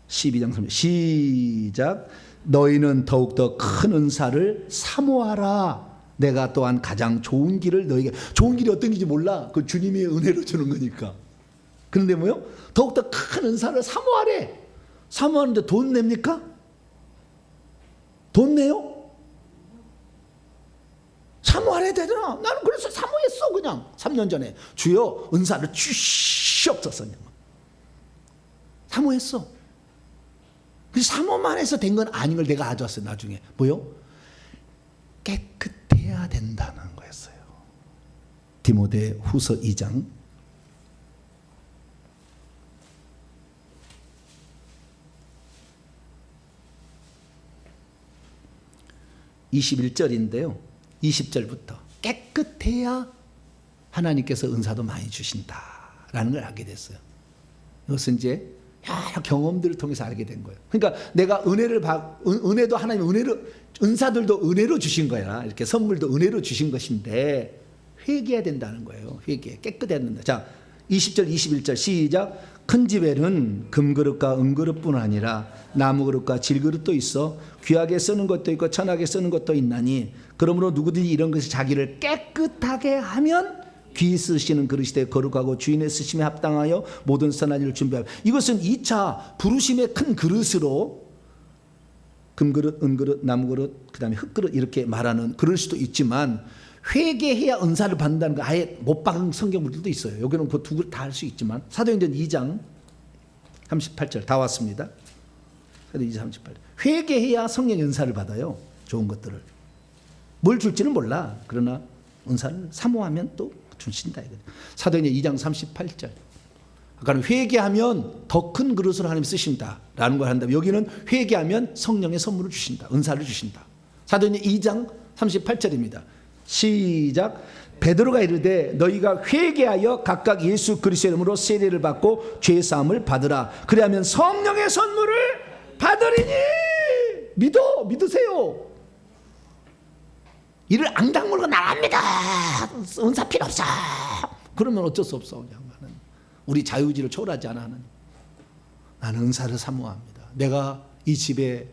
12장 3절 시작. 너희는 더욱더 큰 은사를 사모하라. 내가 또한 가장 좋은 길을 너희에게. 좋은 길이 어떤 길인지 몰라. 그 주님의 은혜로 주는 거니까. 그런데 뭐요? 더욱더 큰 은사를 사모하래. 사모하는데 돈 냅니까? 돈 내요? 사모하래 되잖아. 나는 그래서 사모했어. 그냥 3년 전에 주여 은사를 주시옵소서. 사모했어. 그 사모만 해서 된 건 아닌 걸 내가 알았어요. 나중에 뭐요? 깨끗해야 된다는 거였어요. 디모데 후서 2장 21절인데요 20절부터 깨끗해야 하나님께서 은사도 많이 주신다라는 걸 알게 됐어요. 이것은 이제 여러 경험들을 통해서 알게 된 거예요. 그러니까 내가 은혜도 하나님 은혜로, 은사들도 은혜로 주신 거야. 이렇게 선물도 은혜로 주신 것인데 회개해야 된다는 거예요. 깨끗해야 된다. 자, 20절 21절 시작. 큰 집에는 금그릇과 은그릇뿐 아니라 나무그릇과 질그릇도 있어 귀하게 쓰는 것도 있고 천하게 쓰는 것도 있나니, 그러므로 누구든지 이런 것이 자기를 깨끗하게 하면 귀 쓰시는 그릇이 되어 거룩하고 주인의 쓰심에 합당하여 모든 선한 일을 준비하며. 이것은 2차 부르심의 큰 그릇으로 금그릇, 은그릇, 나무그릇, 그 다음에 흙그릇 이렇게 말하는 그럴 수도 있지만, 회개해야 은사를 받는다는 거 아예 못 박은 성경들도 있어요. 여기는 그 두 그릇 다 할 수 있지만, 사도행전 2장 38절 다 왔습니다. 사도행전 2장 38절. 회개해야 성령 은사를 받아요. 좋은 것들을. 뭘 줄지는 몰라. 그러나 은사를 사모하면 또 주신다 이거예요. 사도행전 2장 38절. 아까는 회개하면 더 큰 그릇으로 하나님 쓰신다라는 걸 한다면, 여기는 회개하면 성령의 선물을 주신다. 은사를 주신다. 사도행전 2장 38절입니다. 시작. 베드로가 이르되 너희가 회개하여 각각 예수 그리스도의 이름으로 세례를 받고 죄 사함을 받으라. 그리하면 성령의 선물을 받으리니. 믿으세요. 이를 앙당물고 나갑니다. 은사 필요 없어. 그러면 어쩔 수 없어. 우리 자유의지를 초월하지 않아 하는. 나는 은사를 사모합니다. 내가 이 집을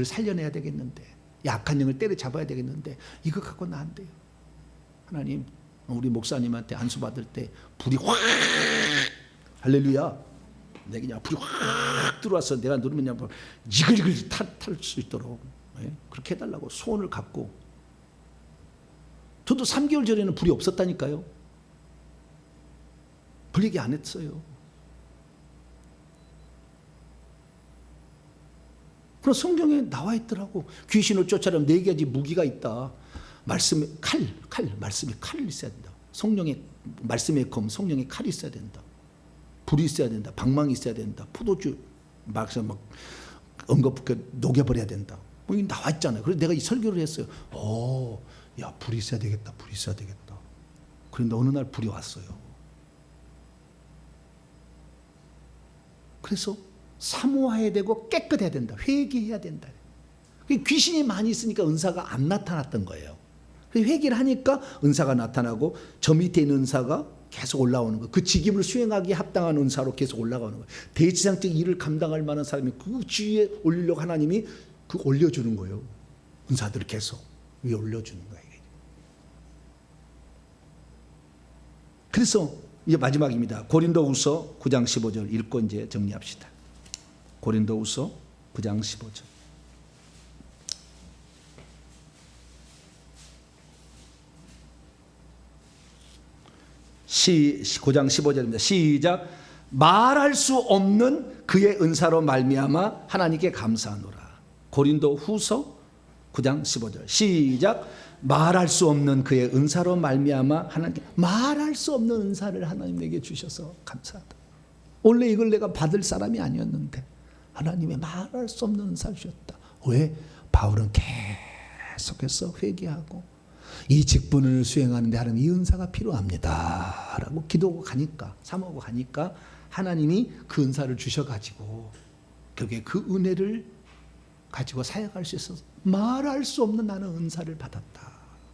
살려내야 되겠는데, 약한 영을 때려잡아야 되겠는데 이거 갖고 나 안 돼요. 하나님, 우리 목사님한테 안수 받을 때 불이 확, 할렐루야, 내게 그냥 불이 확 들어와서 내가 누르면 그냥 이글이글 탈 수 있도록 그렇게 해달라고 소원을 갖고. 저도 3개월 전에는 불이 없었다니까요. 불 얘기 안 했어요. 그럼 성경에 나와 있더라고. 귀신을 쫓아내면 4가지 무기가 있다. 말씀의 말씀의 칼이 있어야 된다. 성령의 말씀의 검, 성령의 칼이 있어야 된다. 불이 있어야 된다. 방망이 있어야 된다. 포도주 막 엉겁게 녹여버려야 된다. 뭐 이게 나와 있잖아요. 그래서 내가 이 설교를 했어요. 야, 불이 있어야 되겠다. 불이 있어야 되겠다. 그런데 어느 날 불이 왔어요. 그래서 사모해야 되고 깨끗해야 된다. 회개해야 된다. 귀신이 많이 있으니까 은사가 안 나타났던 거예요. 회개를 하니까 은사가 나타나고 저 밑에 있는 은사가 계속 올라오는 거예요. 그 직임을 수행하기에 합당한 은사로 계속 올라가는 거예요. 대지상적 일을 감당할 만한 사람이 그 주위에 올리려고 하나님이 올려주는 거예요. 은사들을 계속 위에 올려주는 거예요. 그래서 이제 마지막입니다. 고린도후서 9장 15절 읽고 이제 정리합시다. 고린도후서 9장 15절. 고장 15절입니다. 시작. 말할 수 없는 그의 은사로 말미암아 하나님께 감사하노라. 고린도후서 9장 15절. 시작. 말할 수 없는 그의 은사로 말미암아 하나님께, 말할 수 없는 은사를 하나님에게 주셔서 감사하다. 원래 이걸 내가 받을 사람이 아니었는데 하나님의 말할 수 없는 은사를 주셨다. 왜? 바울은 계속해서 회개하고 이 직분을 수행하는데 하나님 이 은사가 필요합니다 라고 기도하고 가니까, 사모하고 가니까 하나님이 그 은사를 주셔가지고 결국에 그 은혜를 가지고 사역할 수 있어서 말할 수 없는 나는 은사를 받았다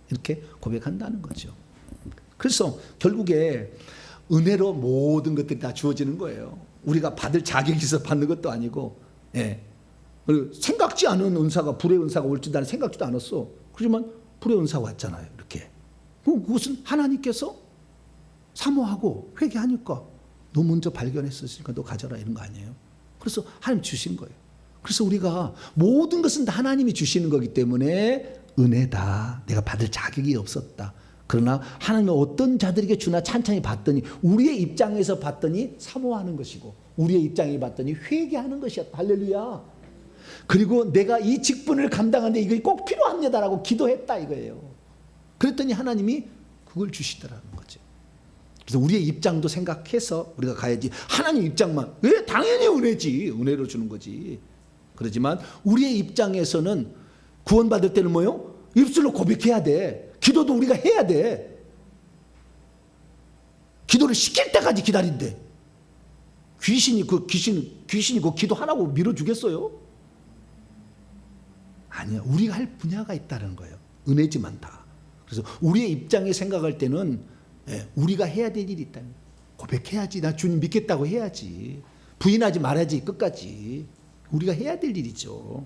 이렇게 고백한다는 거죠. 그래서 결국에 은혜로 모든 것들이 다 주어지는 거예요. 우리가 받을 자격이 있어서 받는 것도 아니고, 그리고 생각지 않은 은사가, 불의 은사가 올 줄 나는 생각지도 않았어. 그렇지만 불의 은사가 왔잖아요. 이렇게. 그것은 하나님께서 사모하고 회개하니까 너 먼저 발견했으니까 너 가져라 이런 거 아니에요. 그래서 하나님 주신 거예요. 그래서 우리가 모든 것은 다 하나님이 주시는 거기 때문에 은혜다. 내가 받을 자격이 없었다. 그러나 하나님은 어떤 자들에게 주나 찬찬히 봤더니 우리의 입장에서 봤더니 사모하는 것이고 우리의 입장에 봤더니 회개하는 것이었다. 할렐루야. 그리고 내가 이 직분을 감당하는데 이거 꼭 필요합니다라고 기도했다 이거예요. 그랬더니 하나님이 그걸 주시더라는 거죠. 그래서 우리의 입장도 생각해서 우리가 가야지. 하나님 입장만, 왜? 당연히 은혜지. 은혜로 주는 거지. 그렇지만 우리의 입장에서는 구원받을 때는 뭐요? 입술로 고백해야 돼. 기도도 우리가 해야 돼. 기도를 시킬 때까지 기다린대. 귀신이 그 기도 하라고 밀어주겠어요? 아니야. 우리가 할 분야가 있다는 거예요. 은혜지만 다. 그래서 우리의 입장에 생각할 때는 우리가 해야 될 일이 있다는 거예요. 고백해야지. 나 주님 믿겠다고 해야지. 부인하지 말아야지. 끝까지. 우리가 해야 될 일이죠.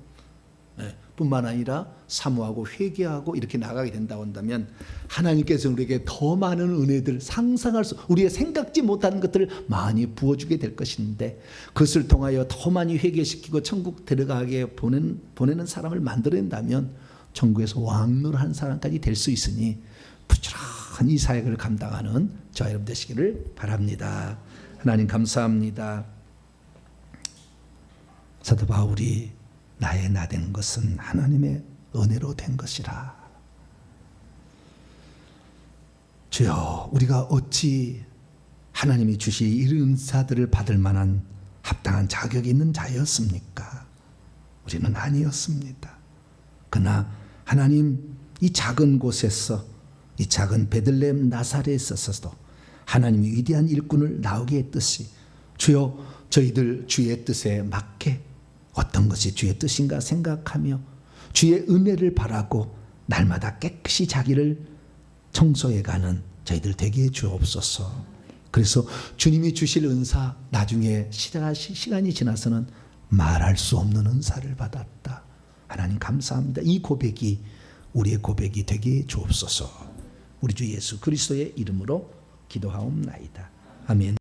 뿐만 아니라 사모하고 회개하고 이렇게 나가게 된다고 한다면 하나님께서 우리에게 더 많은 은혜들, 상상할 수, 우리의 생각지 못하는 것들을 많이 부어주게 될 것인데 그것을 통하여 더 많이 회개시키고 천국 들어가게 보내는 사람을 만들어낸다면 천국에서 왕노릇하는 사람까지 될 수 있으니 부지런히 사역을 감당하는 저와 여러분 되시기를 바랍니다. 하나님 감사합니다. 사도 바울이 나의 나 된 것은 하나님의 은혜로 된 것이라. 주여, 우리가 어찌 하나님이 주신 이 은사들을 받을 만한 합당한 자격이 있는 자였습니까? 우리는 아니었습니다. 그러나 하나님 이 작은 곳에서 이 작은 베들레헴 나사렛에서도 하나님이 위대한 일꾼을 나오게 했듯이 주여 저희들 주의 뜻에 맞게 어떤 것이 주의 뜻인가 생각하며 주의 은혜를 바라고 날마다 깨끗이 자기를 청소해가는 저희들 되게 해 주옵소서. 그래서 주님이 주실 은사 나중에 시간이 지나서는 말할 수 없는 은사를 받았다. 하나님 감사합니다. 이 고백이 우리의 고백이 되게 해 주옵소서. 우리 주 예수 그리스도의 이름으로 기도하옵나이다. 아멘.